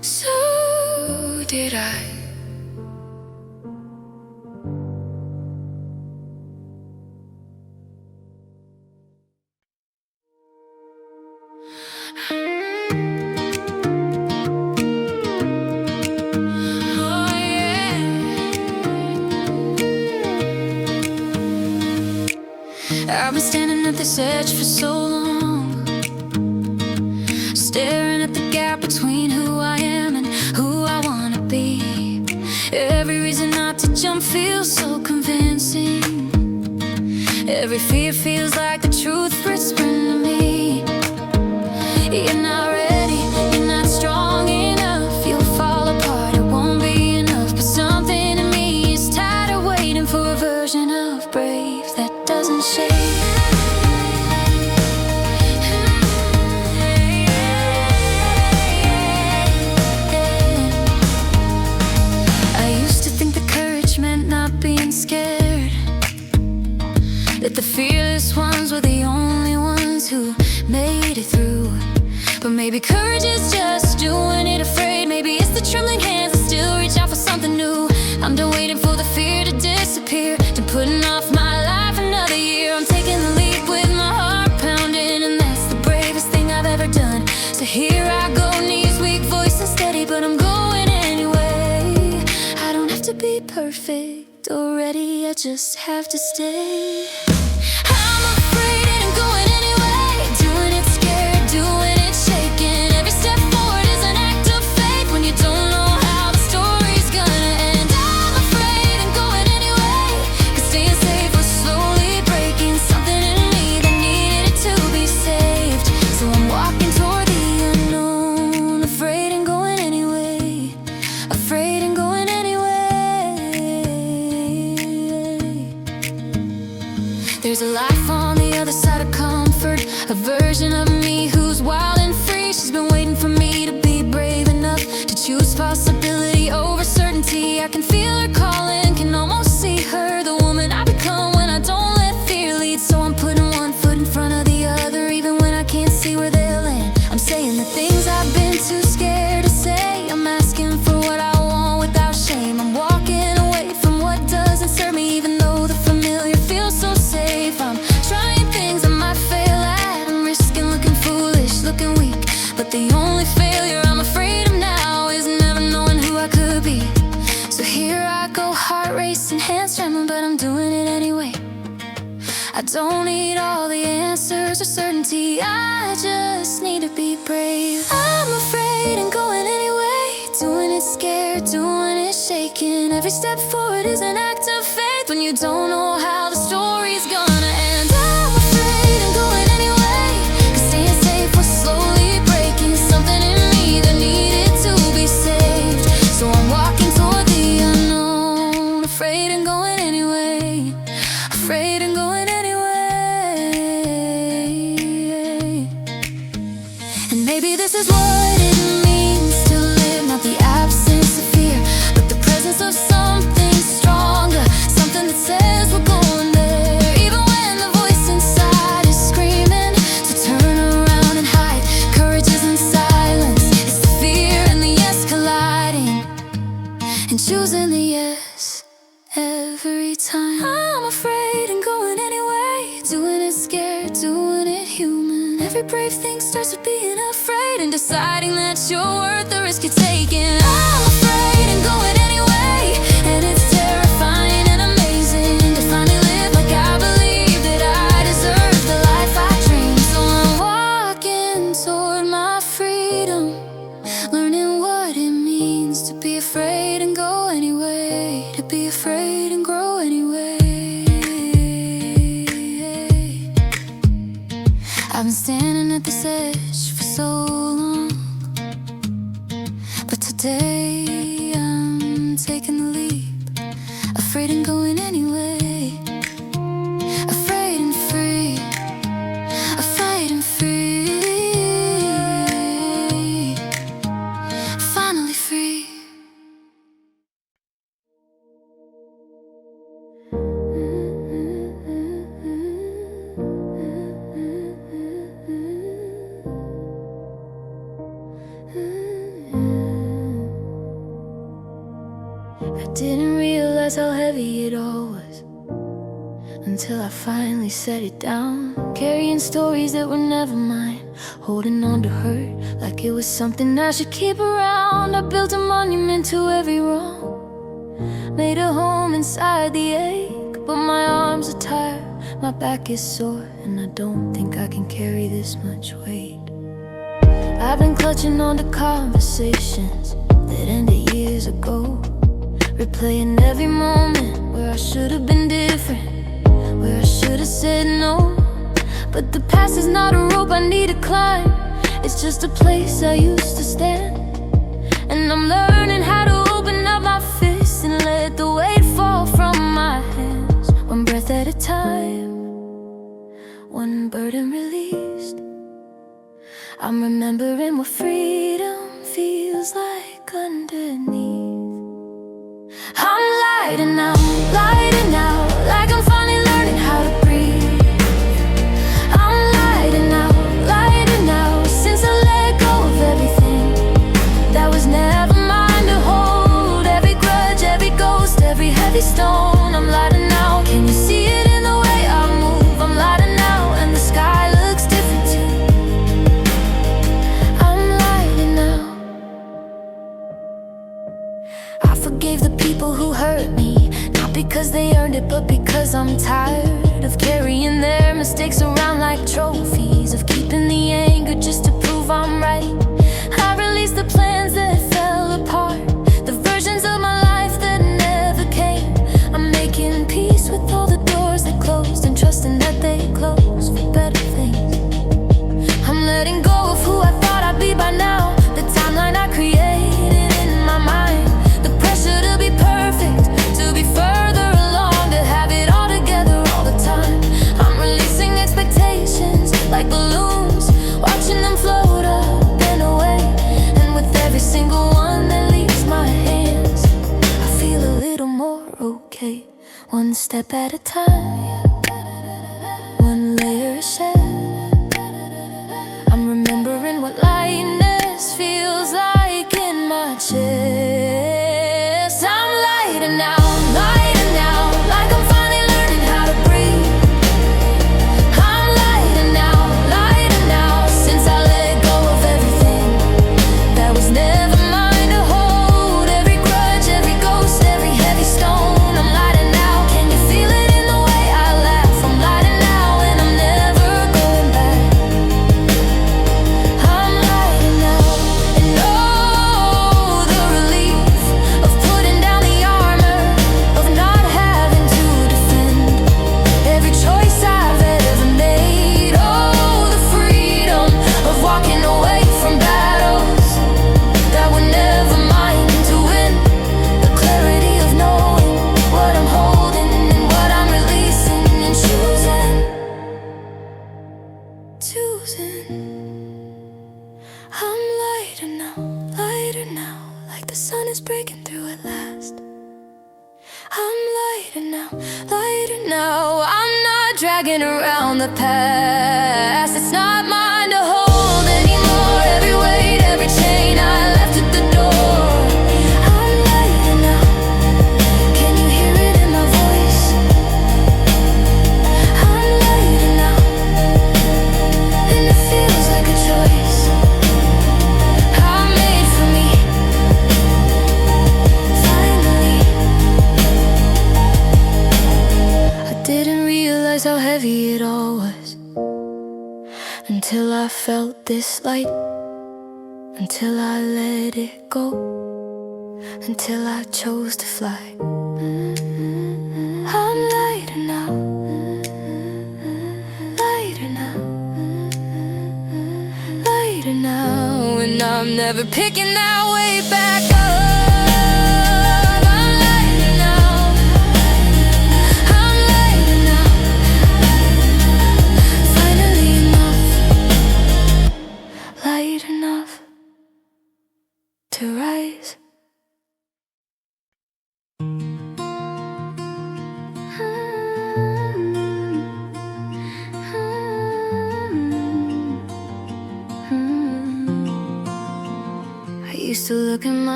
So did I. I've been standing at this edge for so long, staring at the gap between who I am and who I wanna be. Every reason not to jump feels so convincing. Every fear feels like the truth whispering to me. You're not ready, you're not strong enough, you'll fall apart, it won't be enough. But something in me is tired of waiting for a version of brave that doesn't shake. That the fearless ones were the only ones who made it through. But maybe courage is just doing it afraid. Maybe it's the trembling hands that still reach out for something new. I'm done waiting for the fear to disappear, to putting off my life another year. I'm taking the leap with my heart pounding, and that's the bravest thing I've ever done. So here I go, knees weak, voice unsteady, but I'm going anyway. I don't have to be perfect or ready, I just have to stay. I'm afraid and I'm going anyway, doing it scared, doing it shaking. Every step forward is an act of faith when you don't know how the story's gonna end. I'm afraid and going anyway, 'cause staying safe was slowly breaking something in me that needed to be saved. So I'm walking toward the unknown, afraid and going anyway, afraid and going anyway. There's a life on the other side of comfort, a version of me who's wild and free. She's been waiting for me to be brave enough to choose possibility over certainty. I can feel her calling, can almost see her, the woman I become when I don't let fear lead. So I'm putting one foot in front of the other, even when I can't see where they'll land. I'm saying the things I've been too scared to say. I'm asking for what I want without shame. I'm walking away from what doesn't serve me, even though the familiar feels so safe. I'm trying things I might fail at, I'm risking looking foolish, looking weak. But the only failure I'm afraid of now is never knowing who I could be. So here I go, heart racing, hands trembling, but I'm doing it anyway. I don't need all the answers or certainty, I just need to be brave. I'm afraid and going anyway, doing it scared, doing it shaking. Every step forward is an act of faith when you don't know how the story's gonna end. I'm afraid and going anyway, 'cause staying safe was slowly breaking something in me that needed to be saved. So I'm walking toward the unknown, afraid and going anyway, afraid and going anyway. And maybe this is what it means to live, not the absence of fear, but the presence of something stronger, something that says we're going there, even when the voice inside is screaming to turn around and hide. Courage isn't silence, it's the fear and the yes colliding, and choosing the yes every time. I'm afraid and going anyway, doing it scared, doing it human. Every brave thing starts with being afraid and deciding that you're worth the risk you're taking. I'm afraid and going anyway, and it's terrifying and amazing to finally live like I believe that I deserve the life I dream. So I'm walking toward my freedom, learning what it means to be afraid and go anyway. Today I'm taking the leap, afraid and going anyway, afraid and free, afraid and free, finally free. I didn't realize how heavy it all was until I finally set it down, carrying stories that were never mine, holding on to hurt like it was something I should keep around. I built a monument to every wrong, made a home inside the ache, but my arms are tired, my back is sore, and I don't think I can carry this much weight. I've been clutching on to conversations that ended years ago, replaying every moment where I should have been different, where I should have said no. But the past is not a rope I need to climb, it's just a place I used to stand. And I'm learning how to open up my fists and let the weight fall from my hands, one breath at a time, one burden released. I'm remembering what freedom feels like underneath. I'm lighter now, like I'm finally learning how to breathe. I'm lighter now, since I let go of everything that was never mine to hold. Every grudge, every ghost, every heavy stone. I'm lighter now, can you see it in the way I move? I'm lighter now, and the sky looks different too. I'm lighter now. I forgave the people who hurt me, not because they earned it, but because I'm tired of carrying their mistakes around like trophies, of keeping the anger just to prove I'm right. I released the plans that fell apart, the versions of my life that never came. I'm making peace with all the doors that closed, and trusting that they close for better things. I'm letting go of who I thought I'd be by now, the timeline I created in my mind, the pressure to be perfect, to be further along, to have it all together all the time. I'm releasing expectations like balloons, watching them float up and away. And with every single one that leaves my hands, I feel a little more okay, one step at a time, one layer shed. I'm remembering what lightness feels like in my chest. I'm lighter now, like I'm finally learning how to breathe. I'm lighter now, since I let go of everything that was never mine to hold. Every grudge, every ghost, every heavy stone. I'm lighter now, can you feel it in the way I laugh? I'm lighter now, and I'm never going back. I'm lighter now, and oh, the relief of putting down the armor, of not having to defend every choice I've ever made. Oh, the freedom of walking away from battles that were never mine to win. The clarity of knowing what I'm holding and what I'm releasing, and choosing. I'm lighter now, like the sun is breaking through at last. I'm lighter now, I'm not dragging around the past. It's not mine to hold anymore. Every weight, every chain I left at the door. I'm lighter now, can you hear it in my voice? I'm lighter now, and it feels like a choice I made for me, finally. I didn't realize how heavy it all was until I felt this light, until I let it go, until I chose to fly. I'm lighter now, and I'm never picking that way back up.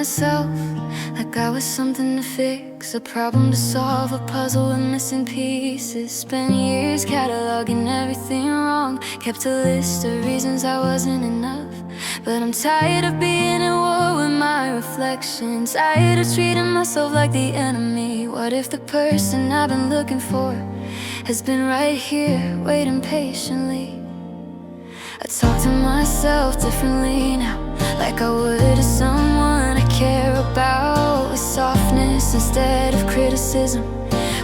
myself like I was something to fix, a problem to solve, a puzzle with missing pieces. Spent years cataloging everything wrong, kept a list of reasons I wasn't enough. But I'm tired of being at war with my reflection, tired of treating myself like the enemy. What if the person I've been looking for has been right here, waiting patiently? I talk to myself differently now, like I would to someone I care about, with softness instead of criticism,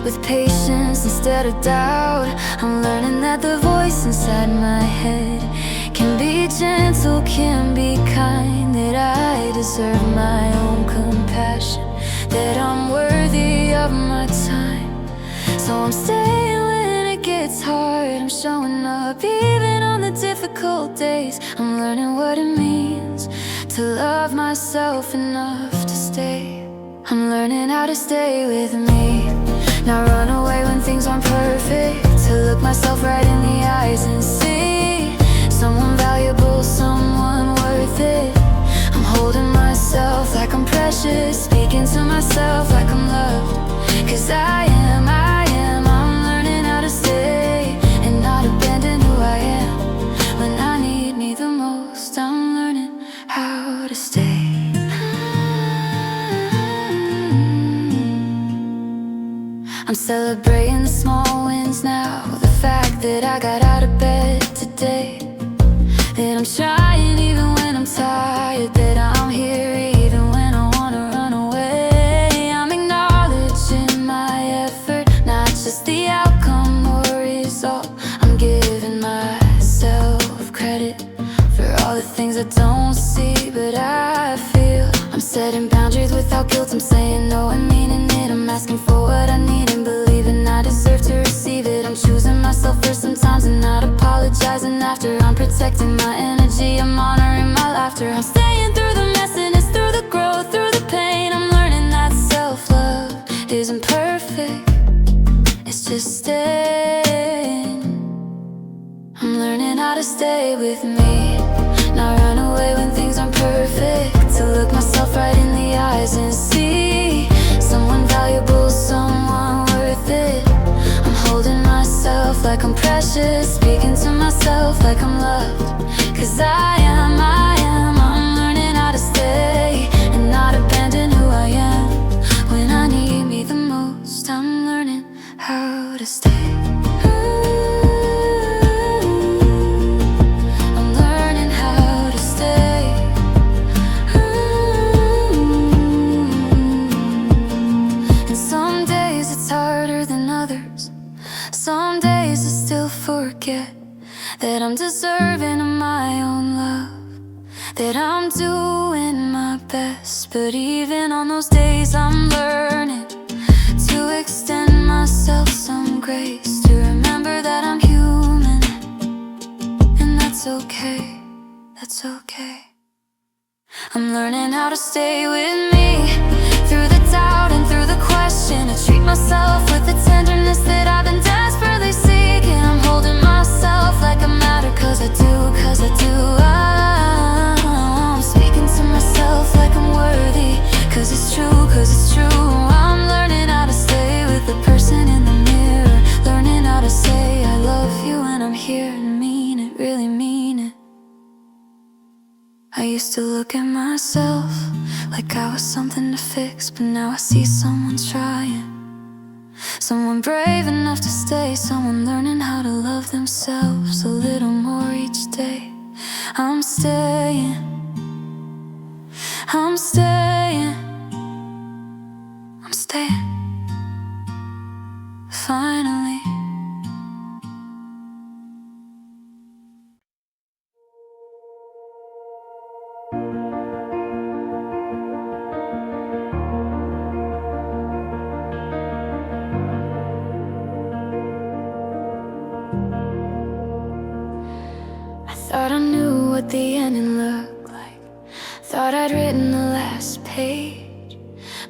with patience instead of doubt. I'm learning that the voice inside my head can be gentle, can be kind, that I deserve my own compassion, that I'm worthy of my time. So I'm staying when it gets hard, I'm showing up even on the difficult days. I'm learning what it means to love myself enough to stay. I'm learning how to stay with me, not run away when things aren't perfect, to look myself right in the eyes and see someone valuable, someone worth it. I'm holding myself like I'm precious, speaking to myself like I'm loved, 'cause I'm learning how to stay and not abandon who I am when I need me the most. I'm learning how to stay. I'm celebrating the small wins now, the fact that I got out of bed today, that I'm trying even when I'm tired, that I'm here even when I wanna run away. I'm acknowledging my effort, not just the outcome or result. I'm giving myself credit for all the things I don't see but I feel. I'm setting boundaries without guilt, I'm saying no and meaning it. I'm asking for what I need and believing I deserve to receive it. I'm choosing myself first sometimes and not apologizing after. I'm protecting my energy, I'm honoring my laughter. I'm staying through the messiness, through the growth, through the pain. I'm learning that self-love isn't perfect, it's just staying. I'm learning how to stay with me, not run away when things aren't perfect, to look myself right in the eyes and see someone valuable, someone worth it. I'm holding myself like I'm precious, speaking to myself like I'm loved, 'cause I'm learning how to stay and not abandon who I am when I need me the most. I'm learning how to stay. Some days I still forget that I'm deserving of my own love, that I'm doing my best. But even on those days I'm learning to extend myself some grace, to remember that I'm human, and that's okay, that's okay. I'm learning how to stay with me through the doubt and through the question, to treat myself with the tenderness that I've been desperately seeking. I'm holding myself like I matter, 'cause I do, 'cause I do. I'm speaking to myself like I'm worthy, 'cause it's true, 'cause it's true. I'm learning how to stay with the person in the mirror, learning how to say I love you when I'm here and mean it, really mean it. I used to look at myself like I was something to fix, but now I see someone trying, someone brave enough to stay, someone learning how to love themselves a little more each day. I'm staying, I'm staying, I'm staying, finally. Thought I knew what the ending looked like, thought I'd written the last page,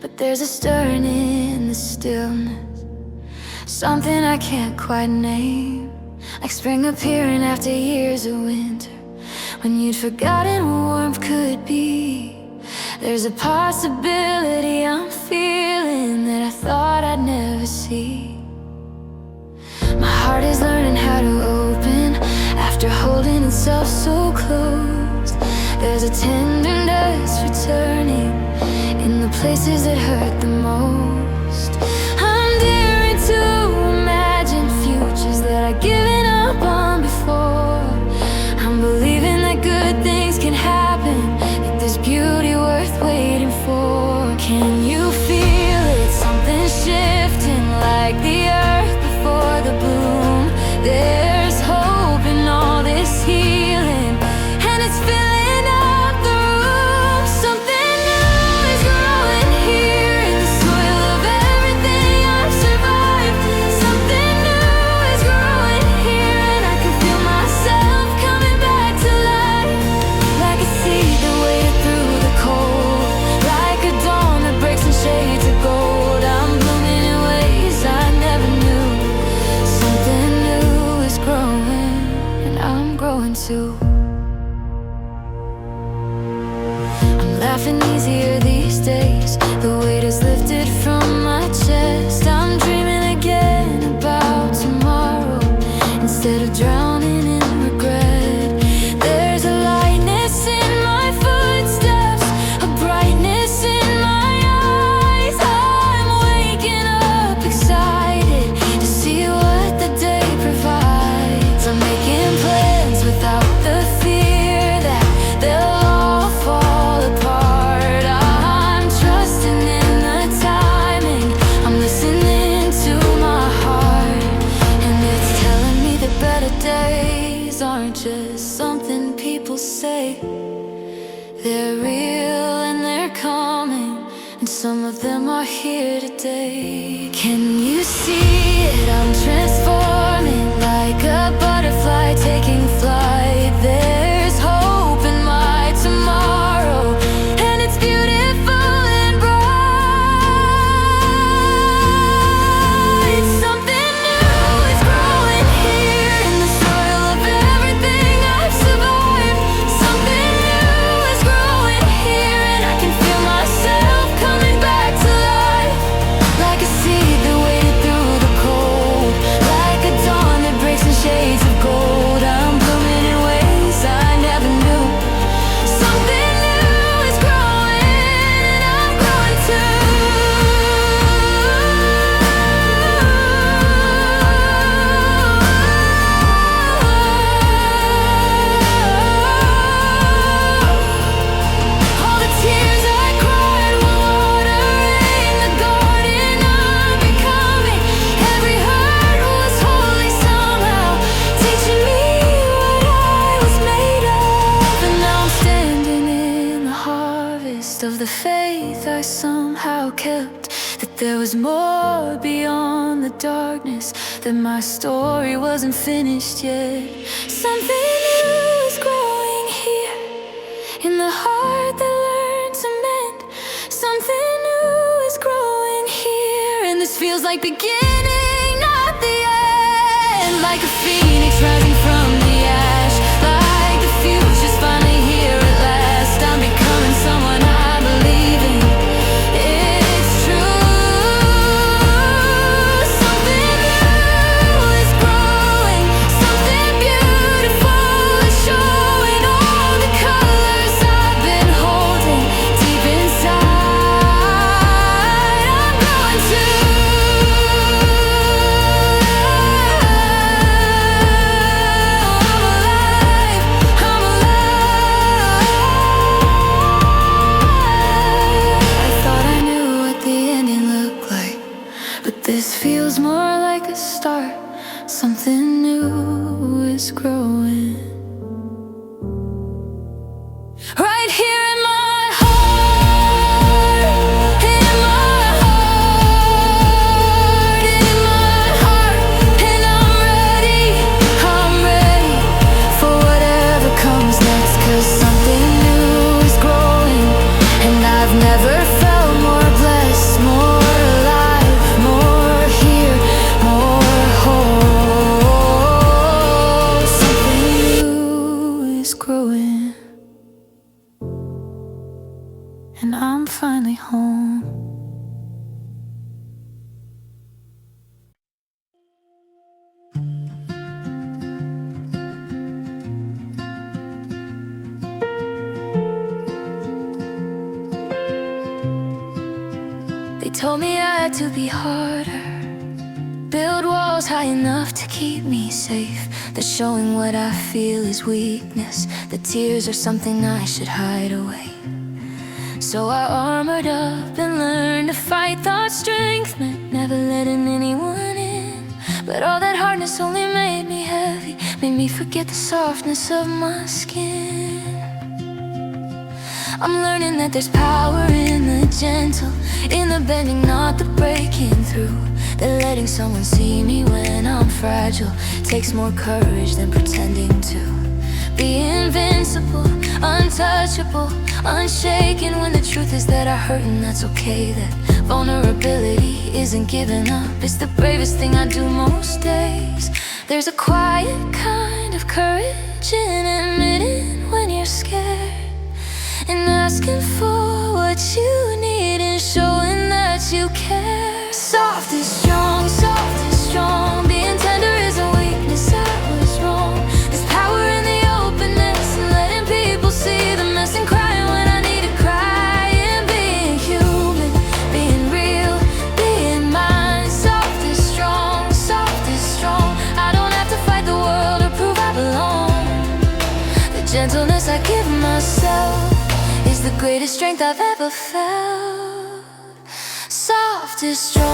but there's a stirring in the stillness, something I can't quite name, like spring appearing after years of winter, when you'd forgotten what warmth could be. There's a possibility I'm feeling that I thought I'd never see. My heart is learning how to open after holding itself so close. There's a tenderness returning in the places that hurt the most. I'm daring to imagine futures that I've given up on before. I'm believing that good things can happen, that there's beauty worth waiting for. Can you feel it? Something shifting like the earth before the bloom. There's hope in all this healing, and it's filling up the room. Something new is growing here in the soil of everything I've survived. Something new is growing here, and I can feel myself coming back to life. Like a seed that waited through the cold, like a dawn that breaks in shades of gold. I'm blooming in ways I never knew. Something new is growing, and I'm growing too. I'm laughing easier these days, the weight is lifted from my chest. I'm dreaming again about tomorrow instead of drowning in regret. There's a lightness in my footsteps, a brightness in my eyes. I'm waking up excited to see what the day provides. I'm making plans without the fear that they'll all fall apart. I'm trusting in the timing, I'm listening to my heart, and it's telling me that better days aren't just something people say. They're real and they're coming, and some of them are here today. Can you see it? I'm transforming like a butterfly taking flight. There's hope in my tomorrow, and it's beautiful and bright. Something new is growing here in the soil of everything I've survived. Something new is growing here, and I can feel myself coming back to life. Like a seed that waited through the cold, like a dawn that breaks in shades of gold. I'm blooming in ways I never knew. Something new is growing, and I'm growing too. All the tears I cried were watering the garden I'm becoming. Every hurt was holy somehow, teaching me what I was made of. And now I'm standing in the harvest of the faith I somehow kept, that there was more beyond the darkness, that my story wasn't finished yet. Something new is growing here in the heart that learned to mend. Something new is growing here, and this feels like beginning, not the end. Like a phoenix rising from the ash, like the future's finally here at last. I'm becoming someone I believe in. It's true. Something new is growing, something beautiful is showing. All the colors I've been holding deep inside. I'm growing too. I'm alive. I thought I knew what the ending looked like, but this feels more like a start. Something new is growing. Right here in my heart, in my heart, in my heart. And I'm ready for whatever comes next. 'Cause something new is growing, and I've never felt more blessed, more alive, more here, more whole. Something They told me I had to be harder, build walls high enough to keep me safe, that showing what I feel is weakness, that tears are something I should hide away. So I armored up and learned to fight. Thought strength meant never letting anyone in, but all that hardness only made me heavy, made me forget the softness of my skin. I'm learning that there's power in the gentle, in the bending, not the breaking through, that letting someone see me when I'm fragile takes more courage than pretending to be invincible, untouchable, unshaken, when the truth is that I hurt and that's okay. That vulnerability isn't giving up, it's the bravest thing I do most days. There's a quiet kind of courage in admitting when you're scared, and asking for what you need, and showing that you care. Soft is strong, soft is strong. Being tender is a weakness, I was wrong. There's power in the openness, and letting people see the mess, and crying when I need to cry, and being human, being real, being mine. Soft is strong, soft is strong. I don't have to fight the world or prove I belong. The gentleness I give myself is the greatest strength I've ever felt. Soft is strong.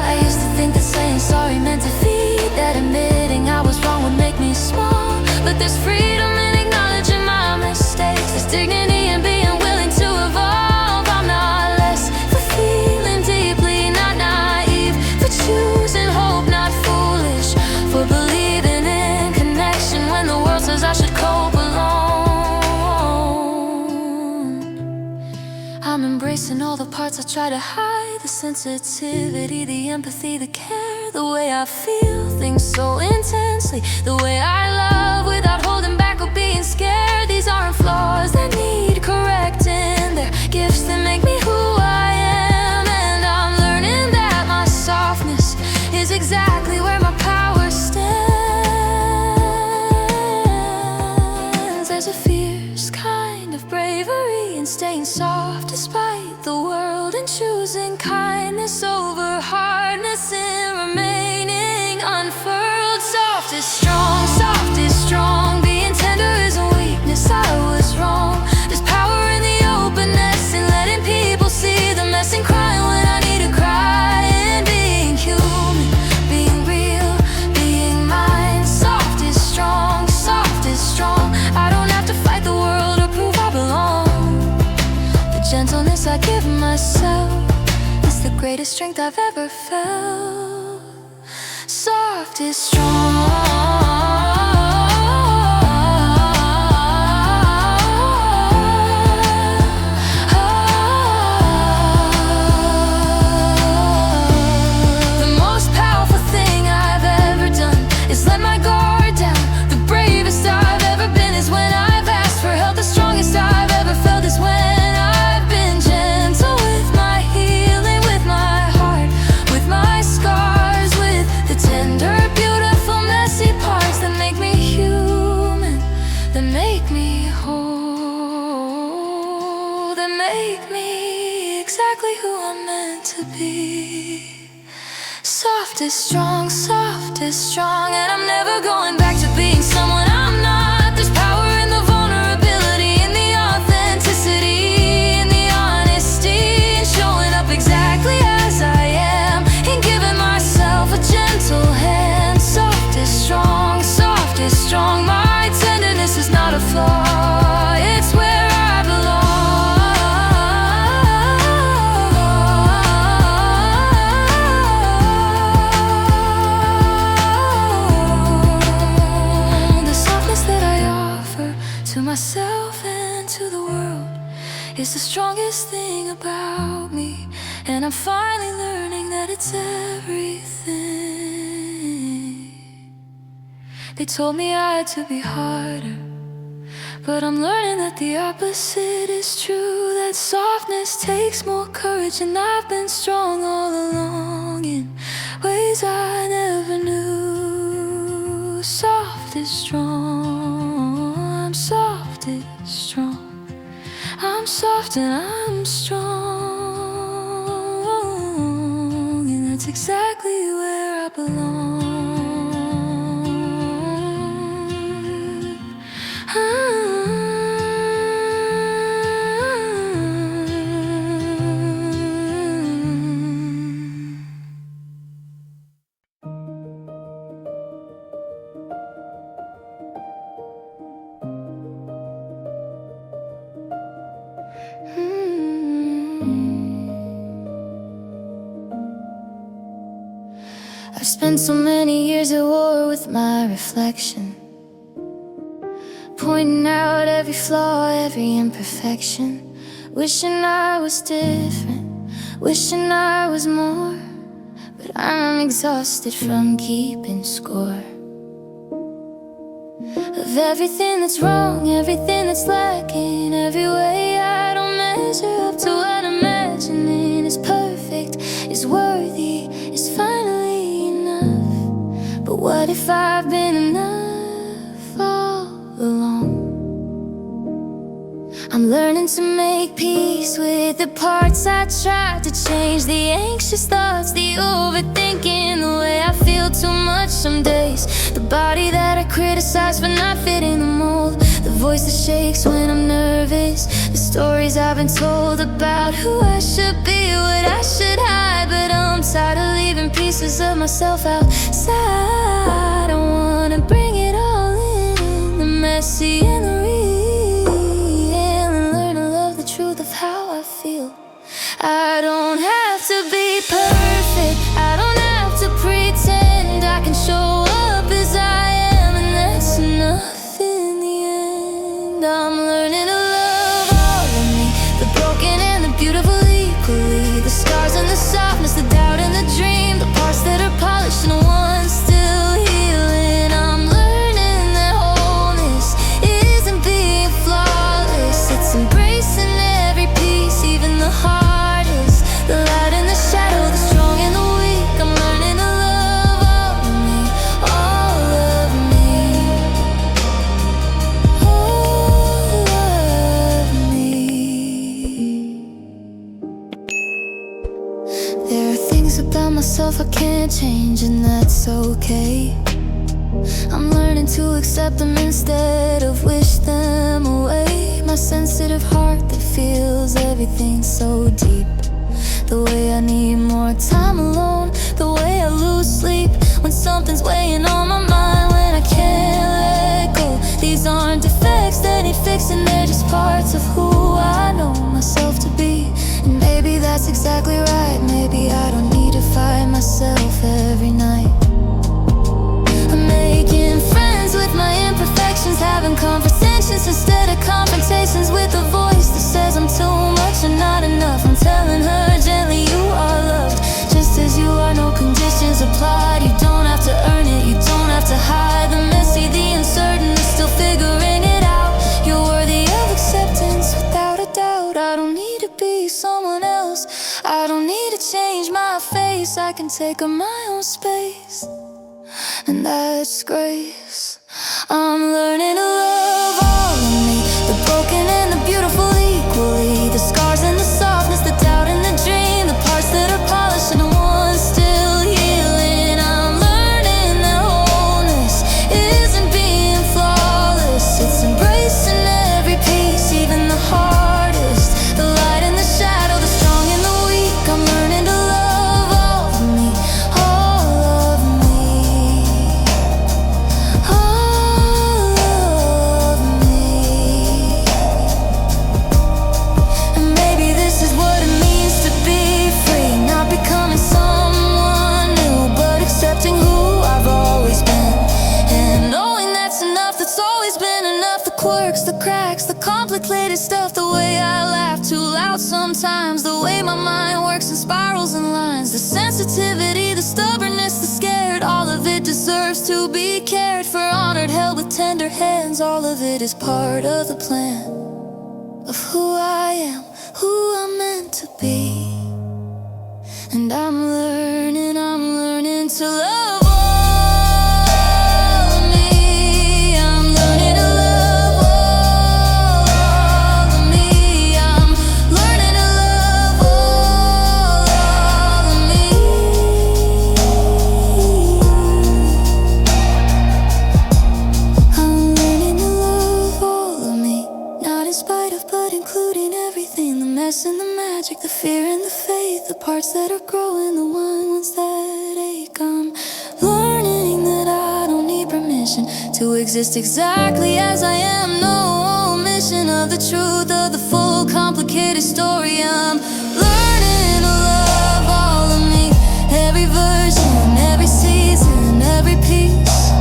I used to think that saying sorry meant defeat, that admitting I was wrong would make me small. But there's freedom in acknowledging my mistakes, there's dignity in being willing to evolve. I'm not less for feeling deeply, not naive, for choosing hope, not foolish, for believing in connection when the world says I should cope alone. I'm embracing all the parts I try to hide, the sensitivity, the empathy, the care, the way I feel things so intensely, the way I love without holding back or being scared. These aren't flaws that need correcting, they're gifts that make me who I am. And I'm learning that my softness is exactly where my power stands. There's a fierce kind of bravery in staying soft despite the world, and choosing kindness over hardness, and remaining unfurled. Soft is strong, soft is strong. Being tender is a weakness, I was wrong. There's power in the openness, and letting people see the mess, and crying when I need to cry, and being human, being real, being mine. Soft is strong, soft is strong. I don't have to fight the world or prove I belong. The gentleness I give myself is the greatest strength I've ever felt. Soft is strong. The most powerful thing I've ever done is let my guard down. The bravest I've ever been is when I've asked for help. The strongest I've ever felt is when I've been gentle with my healing, with my heart, with my scars, with the tender, beautiful, messy parts that make me human, that make me whole, that make me exactly who I'm meant to be. Soft is strong, soft is strong, and I'm never going back to being someone I'm not. There's power in the vulnerability, in the authenticity, in the honesty, and showing up exactly as I am, and giving myself a gentle hand. Soft is strong, soft is strong. My tenderness is not a flaw, it's where I belong. The softness that I offer to myself and to the world is the strongest thing about me, and I'm finally learning that it's everything. They told me I had to be harder, but I'm learning that the opposite is true. That softness takes more courage, and I've been strong all along in ways I never knew. Soft is strong, I'm soft is strong. I'm soft and I'm strong, and that's exactly where I belong. I've spent so many years at war with my reflection, pointing out every flaw, every imperfection, wishing I was different, wishing I was more. But I'm exhausted from keeping score of everything that's wrong, everything that's lacking, every way I don't measure up to what I'm imagining is perfect, is worthy, is finally enough. But what if I've been enough all along? I'm learning to make peace with the parts I tried to change, the anxious thoughts, the overthinking, the way I feel too much some days, the body that I criticize for not fitting the mold, the voice that shakes when I'm nervous, the stories I've been told about who I should be, what I should hide. But I'm tired of leaving pieces of myself outside. I wanna bring it all in, the messy and the I don't have to be perfect, I don't have to pretend. I can show up as I am, and that's enough in the end. I'm learning to love all of me, the broken and the beautiful equally, the scars and the softness, the doubt and the dream, the parts that are polished and the ones still healing. I'm learning that wholeness isn't being flawless, it's embracing every piece, even the heart, the light and the shadow, the strong and the weak. I'm learning to love all of me, all of me, all of me. There are things about myself I can't change, and that's okay. I'm learning to accept them instead of wish them away. My sensitive heart that feels everything so deep, the way I need more time alone, the way I lose sleep when something's weighing on my mind, when I can't let go. These aren't defects that need fixing, they're just parts of who I know myself to be. And maybe that's exactly right, maybe I don't need to fight myself every night. I'm making friends with my imperfections, having conversations instead of confrontations, with a voice that says I'm too much and not enough. I'm telling her gently, you are loved just as you are, no conditions applied. You don't have to earn it, you don't have to hide the messy, the uncertain, is still figuring it out. You're worthy of acceptance without a doubt. I don't need to be someone else, I don't need to change my face. I can take up my own space, and that's grace. I'm learning to love all of me, the broken and the beautiful equally, the scars and the softness, the doubt and the dream, the parts that are polished and the ones still healing. I'm learning that wholeness isn't being flawless, it's embracing every piece, even the hardest, the light and the shadow, the strong and the weak. I'm learning to love all of me, all of me, all of me. And maybe this is what it means to be free, not becoming someone new, but accepting who I've always been, and knowing that's enough, that's always been enough. The quirks, the cracks, the complicated stuff, the way I laugh too loud sometimes, the way my mind works in spirals and lines, the sensitivity, the stubbornness, the scared, all of it deserves deserves to be cared for, honored, held with tender hands. All of it is part of the plan of who I am, who I'm meant to be. And I'm learning to love all of me. I'm learning to love all of me. I'm learning to love all of me. I'm learning to love all of me, not in spite of, but including everything. The mess and the magic, the fear and the faith, the parts that are growing, the ones that ache. I'm learning that I don't need permission to exist exactly as I am. No omission of the truth of the full, complicated story. I'm learning to love all of me, every version, every season, every piece.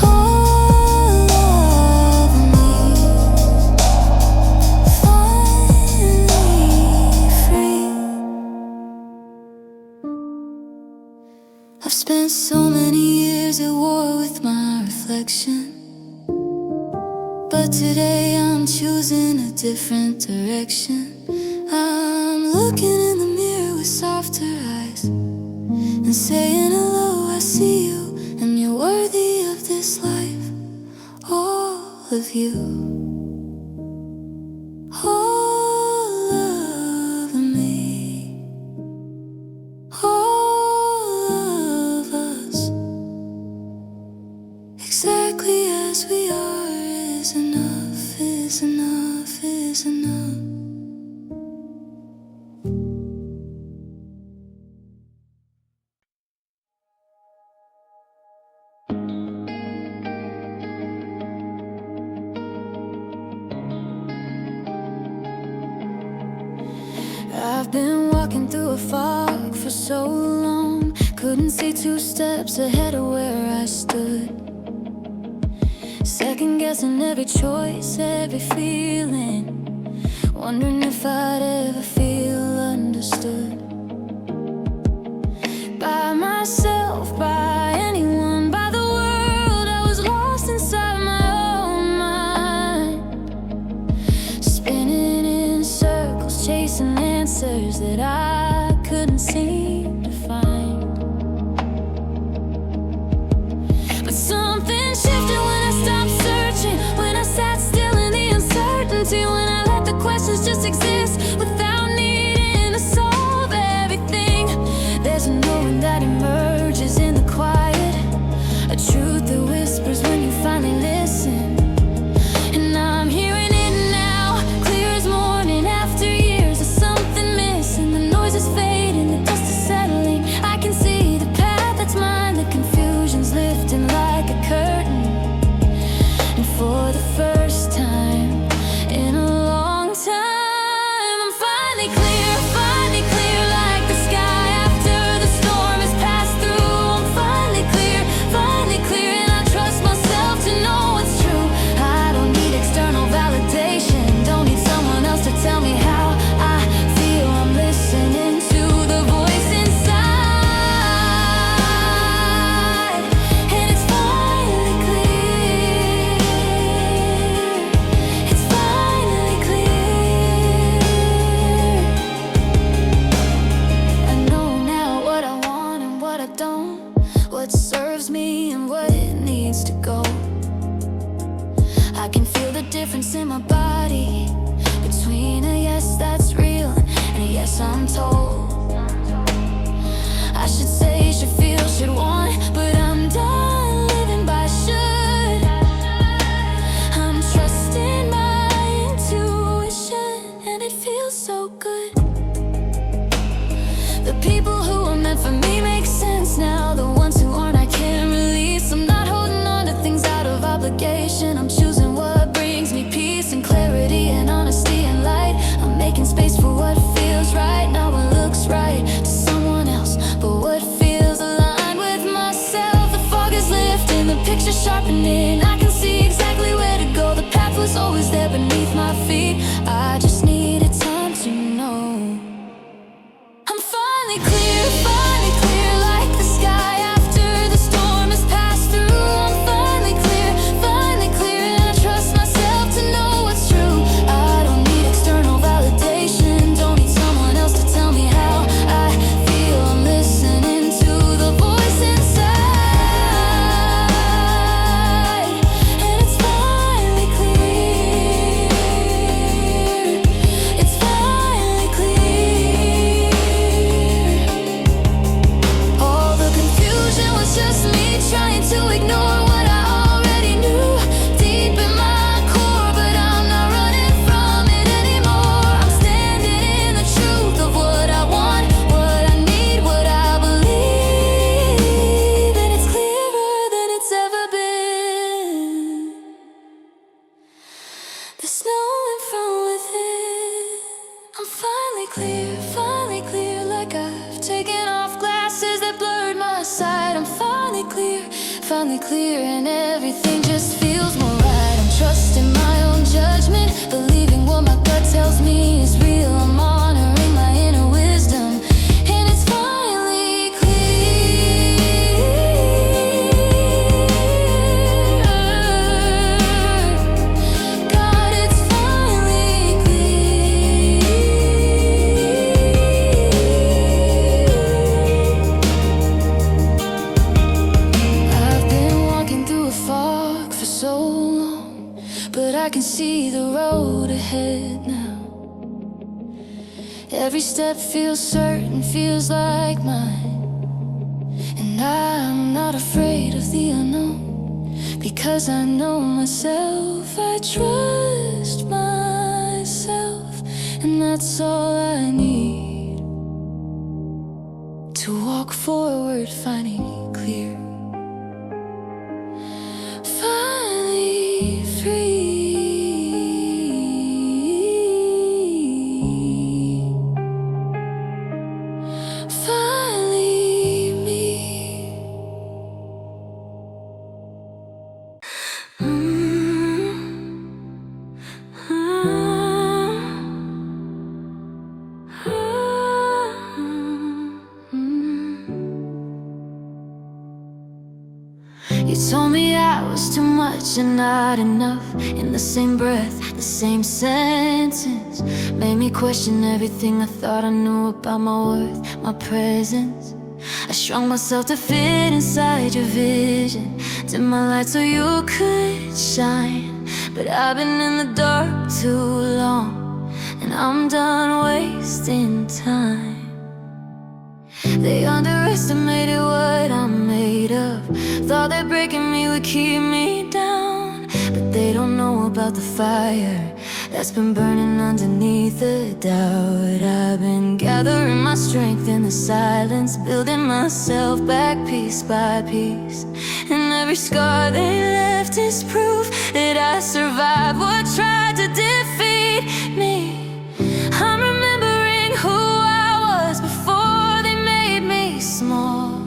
All of me, finally free. I've spent so many years at war with my reflection, but today I'm choosing a different direction. I'm looking in the mirror with softer eyes and saying hello, I see you, and you're worthy of this life. All of you, all of me, all of us, exactly as we are is enough, is enough, is enough. I've been walking through a fog for so long, couldn't see 2 steps ahead of where I stood. Second guessing every choice, every feeling, wondering if I'd ever feel understood. By myself, by anyone, by the world, I was lost inside my own mind, spinning in circles, chasing answers that I couldn't seem to find. But something shifted when I stopped searching, when I sat still in the uncertainty, when I let the questions just exist without needing to solve everything. There's a knowing that emerges in the quiet, a truth that whispers when you finally listen. And I'm hearing it now, clear as morning after years of something missing. The noise is fading, the dust is settling. I can see the path that's mine, the confusion's lifting like a curtain. And for the first time in a long time, I'm finally clear, like the sky after the storm has passed through. I'm finally clear, and I trust myself to know it's true. I don't need external validation, don't need someone else to tell me how I feel. I'm listening to the voice inside, and it's finally clear. It's finally clear. I know now what I want and what I don't, what serves me and what it needs to go. I can feel the difference in my body between a yes that's real and a yes I'm told. I should say, should feel, should want, but I'm done living by should. I'm trusting my intuition, and it feels so good. The people who are meant for me make sense now. The ones who aren't, I can't release. I'm not holding on to things out of obligation. I'm choosing what brings me peace and clarity and honesty and light. I'm making space for what feels right, not what looks right to someone else, but what feels aligned with myself. The fog is lifting, the picture sharpening. I can see exactly where to go. The path was always there beneath my feet. I just needed time to know. I'm finally clear, like the sky after the storm has passed. to ignore what I already knew deep in my core, but I'm not running from it anymore. I'm standing in the truth of what I want, what I need, what I believe, and it's clearer than it's ever been. There's no one from within. I'm finally clear, like I've taken off glasses that blurred my sight. I'm finally clear, and everything just feels more right. I'm trusting my own judgment, believing what my gut tells me is real. I'm honoring my inner wisdom, and it's finally clear. God, it's finally clear. I've been walking through a fog for so long, but I can see the road ahead now. Every step feels certain, feels like mine, and I'm not afraid of the unknown, because I know myself. I trust myself, and that's all I need to walk forward, finding it clear. Finally free. Finally me. You told me I was too much and not enough. In the same breath, the same sentence made me question everything I thought I knew about my worth, my presence. I shrunk myself to fit inside your vision, dim my light so you could shine. But I've been in the dark too long, and I'm done wasting time. They underestimated what I'm made of, thought that breaking me would keep me down. But they don't know about the fire that's been burning underneath the doubt. I've been gathering my strength in the silence, building myself back piece by piece. And every scar they left is proof that I survived what tried to defeat me. I'm remembering who I was before they made me small.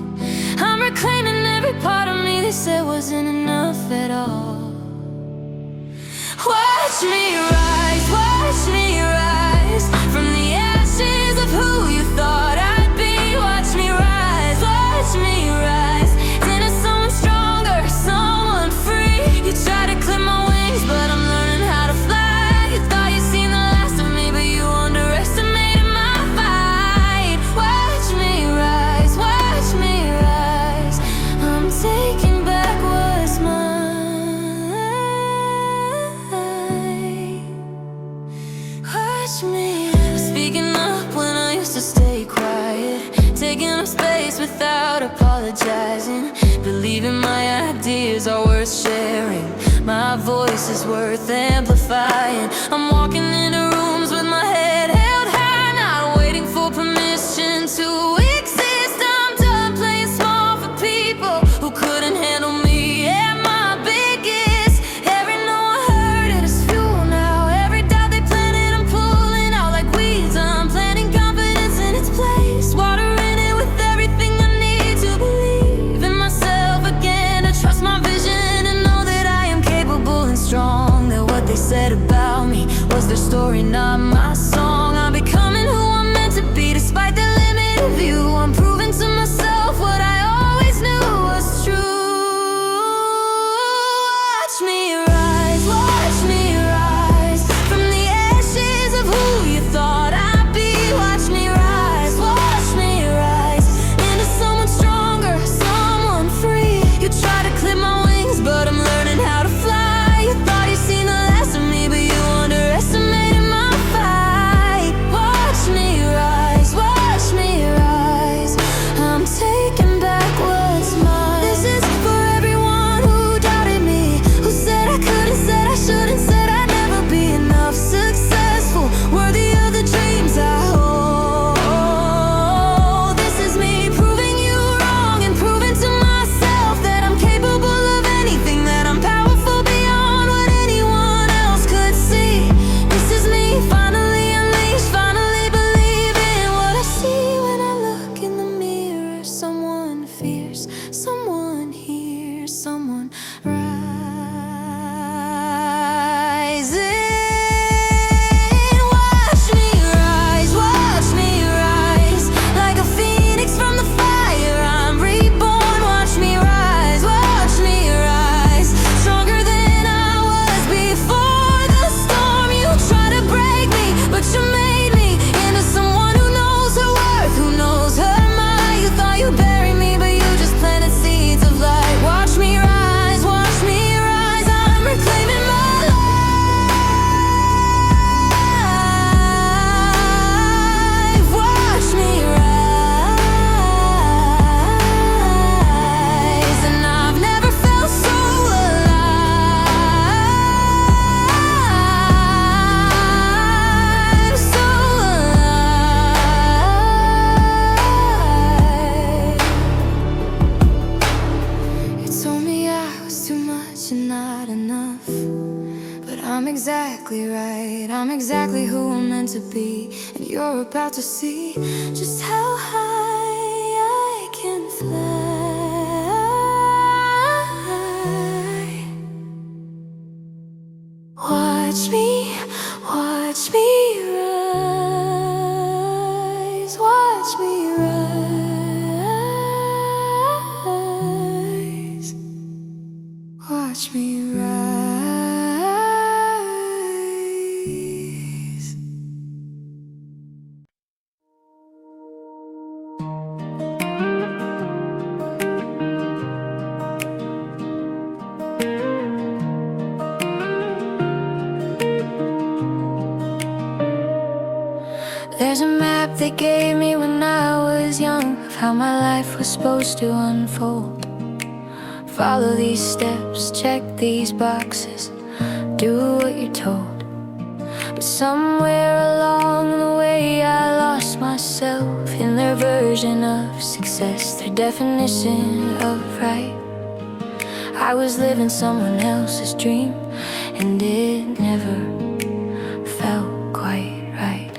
I'm reclaiming every part of me they said wasn't enough at all. Watch me rise from the ashes of who you thought I'd be. Watch me rise into someone stronger, someone free. You try to clip my wings, but I'm learning how to fly. You thought you'd seen the last of me, but you underestimated my fight. Watch me rise, I'm taking back what's mine. Watch me speaking up when I used to stay quiet, taking up space without apologizing, believing my ideas are worth sharing, my voice is worth amplifying. I'm walking into rooms with my head held high, not waiting for permission to exist. I'm done playing small for people who couldn't handle me at my biggest. Every no I heard it is fuel now. Every doubt they planted I'm pulling out like weeds. I'm planting confidence in its place, watering it with everything I need to believe in myself again, to trust my vision and know that I am capable and strong. That what they said about me was their story, not my song. I'm becoming who I'm meant to be despite the limited view. I'm proving to myself what I always knew was true. Watch me rise from the ashes of who you thought I'd be. Watch me rise into someone stronger, someone free. You try to clip my wings, but I'm learning how to fly. You thought you'd seen the last of me, but you underestimated my fight. Watch me rise, you're not enough. But I'm exactly right, I'm exactly who I'm meant to be. And you're about to see just how high I can fly. Watch me rise, watch me rise, watch me rise. There's a map they gave me when I was young of how my life was supposed to unfold. Follow these steps, check these boxes, do what you're told. But somewhere along the way I lost myself in their version of success, their definition of right. I was living someone else's dream, and it never felt quite right.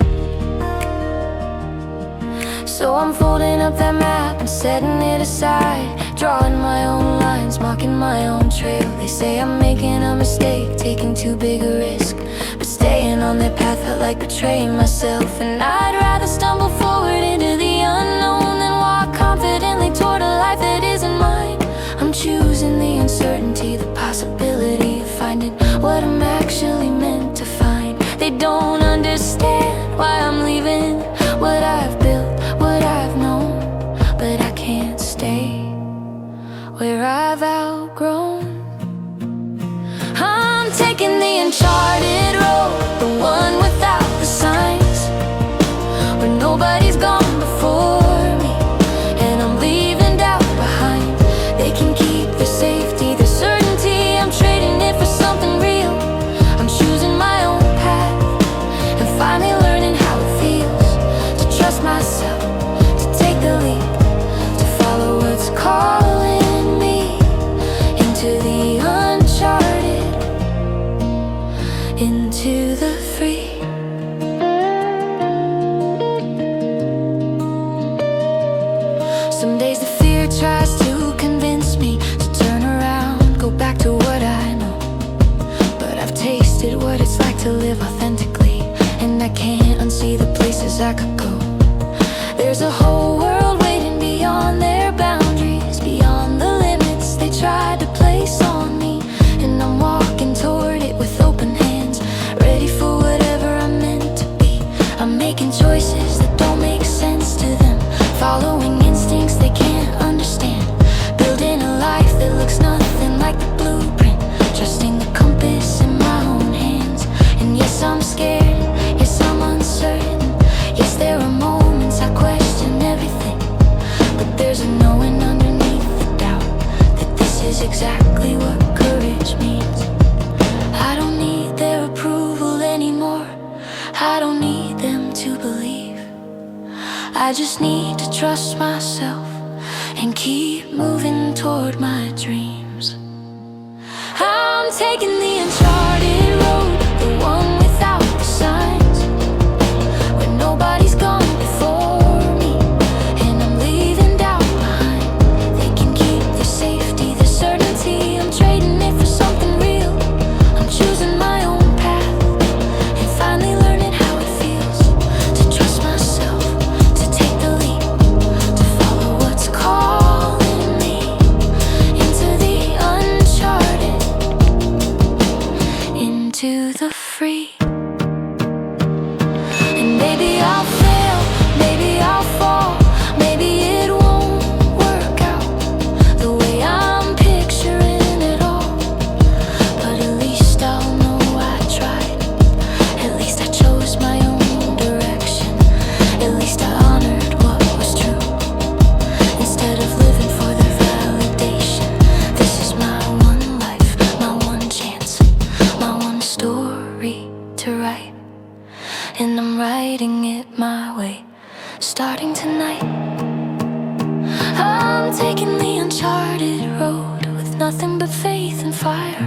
So I'm folding up that map and setting it aside, drawing my own lines, marking my own trail. They say I'm making a mistake, taking too big a risk, but staying on that path felt like betraying myself. And I'd rather stumble forward into the unknown than walk confidently toward a life that isn't mine. I'm choosing the uncertainty, the possibility of finding what I'm actually meant to find. They don't understand why I'm leaving what I've built, what I've known, but I can't stay where I've outgrown. I'm taking the uncharted road, the one without the signs, where nobody's gone before me, and I'm leaving doubt behind. They can keep their safety, their certainty. I'm trading it for something real. I'm choosing my own path, and finally learning how it feels to trust myself, to take the leap, to follow what's calling me into the uncharted, into the free. Some days the fear tries to convince me to turn around, go back to what I know. But I've tasted what it's like to live authentically, and I can't unsee the places I could go. There's a whole world waiting beyond their boundaries, beyond the limits they tried to place on me. And I'm walking toward it with open hands, ready for whatever I'm meant to be. I'm making choices that don't make sense to them, following instincts they can't understand, building a life that looks nothing like the blueprint, trusting the compass in my own hands. And yes, I'm scared, yes, I'm uncertain, yes, there are moments I question everything, but there's a knowing underneath the doubt that this is exactly what courage means. I don't need their approval anymore, I don't need them to believe. I just need to trust myself and keep moving toward my dreams. I'm taking the uncharted road, the one without the signs, where nobody's gone before me, and I'm leaving doubt behind. They can keep their safety, their certainty. I'm trading it for something real. I'm choosing my own path, and finally learning how it feels to trust myself, to take the leap, to follow what's calling me into the uncharted, nothing but faith and fire,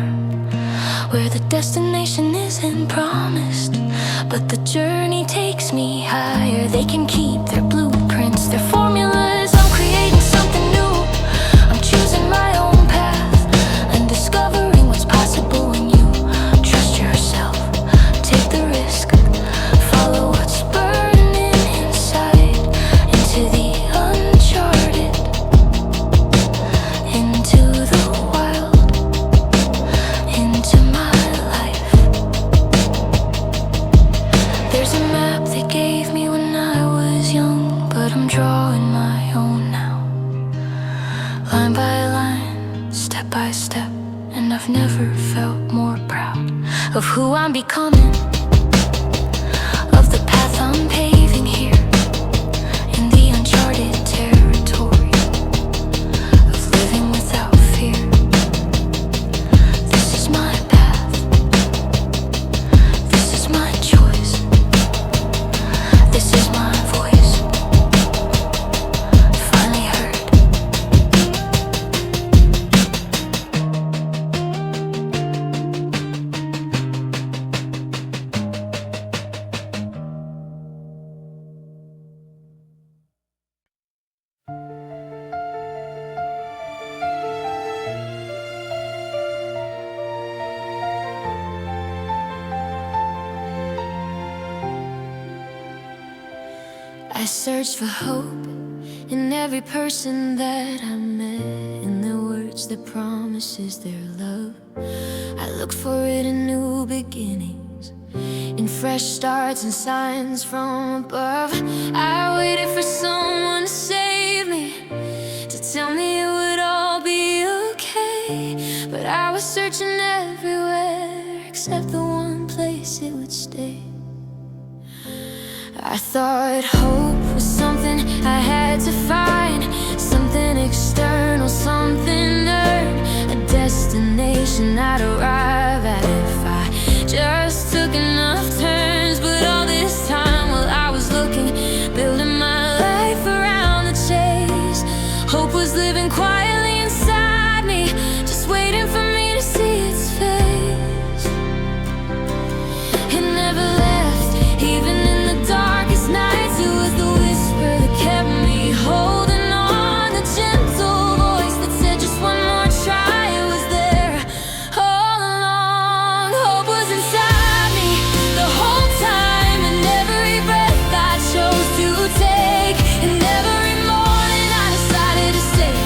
where the destination isn't promised, but the journey takes me higher. They can keep their blueprints, their formulas. I'm creating something new. I'm choosing my own path and discovering what's possible when you trust yourself. Take the risk, follow what's burning inside, into the uncharted, into the wild, into my life. There's a map they gave me when I was young, but I'm drawing my own now, line by line, step by step. And I've never felt more proud of who I'm becoming, of the path I'm paving here in the uncharted territory of living without fear. This is my path, this is my choice, this is my voice, finally heard. I searched for hope in every person that I met, in their words, their promises, their love. I looked for it in new beginnings, in fresh starts and signs from above. I waited for someone to save me, to tell me it would all be okay. But I was searching everywhere except the one place it would stay. I thought hope was something I had to find, something external, something earned, a destination I'd arrive at if I just took enough turns. But all this time while I was looking, building my life around the chase, hope was living quietly inside me, just waiting for me to see its face. It never left, even in the darkest nights. It was the whisper that kept me holding on, the gentle voice that said just one more try. It was there all along. Hope was inside me the whole time, and every breath I chose to take, and every morning I decided to stay,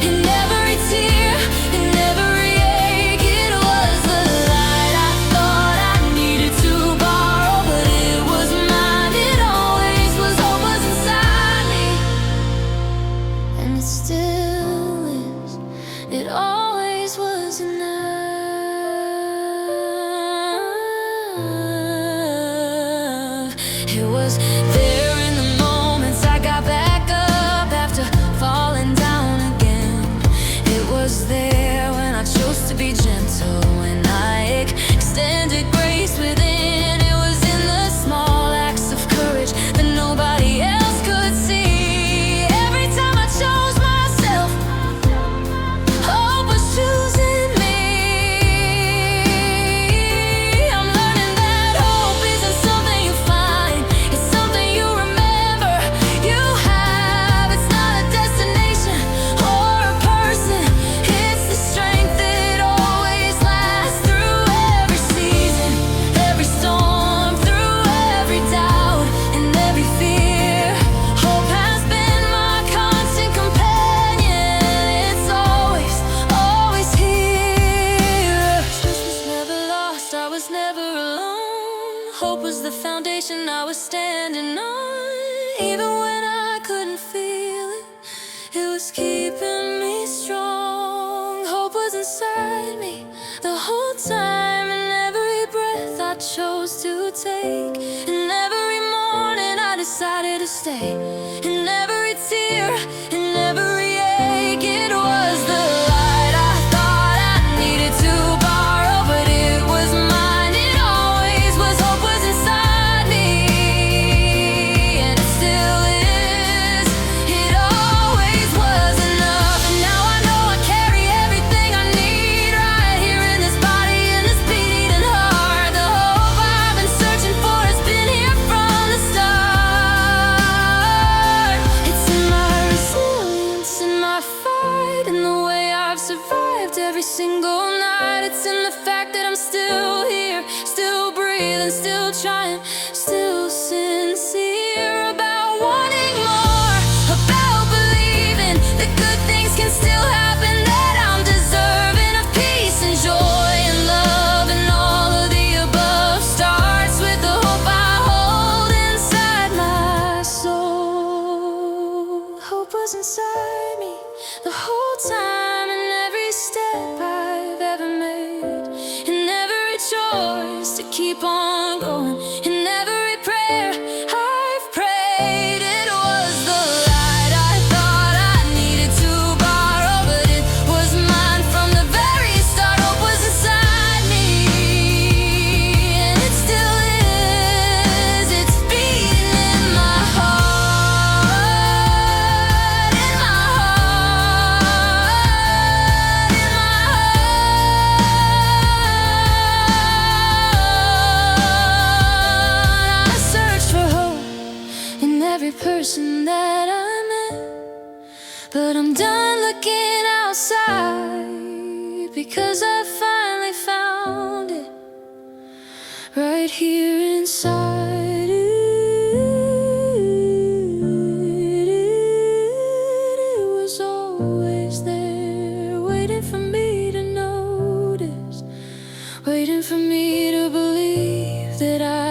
and every tear, and every ache. It was the light I thought I needed to borrow, but it was mine. It always was. Hope was inside me, and it still is. It always was enough. It was there in the moments I got back up after falling down again. It was there when I chose to be gentle, when I extended grace within. It was in the small acts of courage that nobody else could see. Every time I chose myself, hope was choosing me. I'm learning that hope isn't something you find, it's something you remember you have. It's not a destination or a person, it's the strength that always lasts through every season, every storm, through every doubt and every fear. Hope has been my constant companion. It's always, always here. Trust was never lost, I was never alone. Hope was the foundation I was standing on. Even when I couldn't feel it, it was keeping me strong. Hope was inside me the whole time, and every breath I chose to take, and every morning I decided to stay, and every tear, and every ache. It was the light I thought I needed to borrow, but it was mine. It always was. Hope was inside me, and it still is. It always was enough, and now I know I carry everything I still here, still breathing, still trying, still sincere about wanting more, about believing that good things can still happen, that I'm deserving of peace and joy and love, and all of the above starts with the hope I hold inside my soul. Hope was inside me the whole time, in every step I've ever made, in every choice to keep on going, in every prayer I've prayed. It was the light I thought I needed to borrow, but it was mine from the very start. Hope was inside me, and it still is. It's beating in my heart, in my heart, in my heart. I search for hope in every person that I met, but I'm done looking outside, because I finally found it right here inside. It was always there, waiting for me to notice, waiting for me to believe that I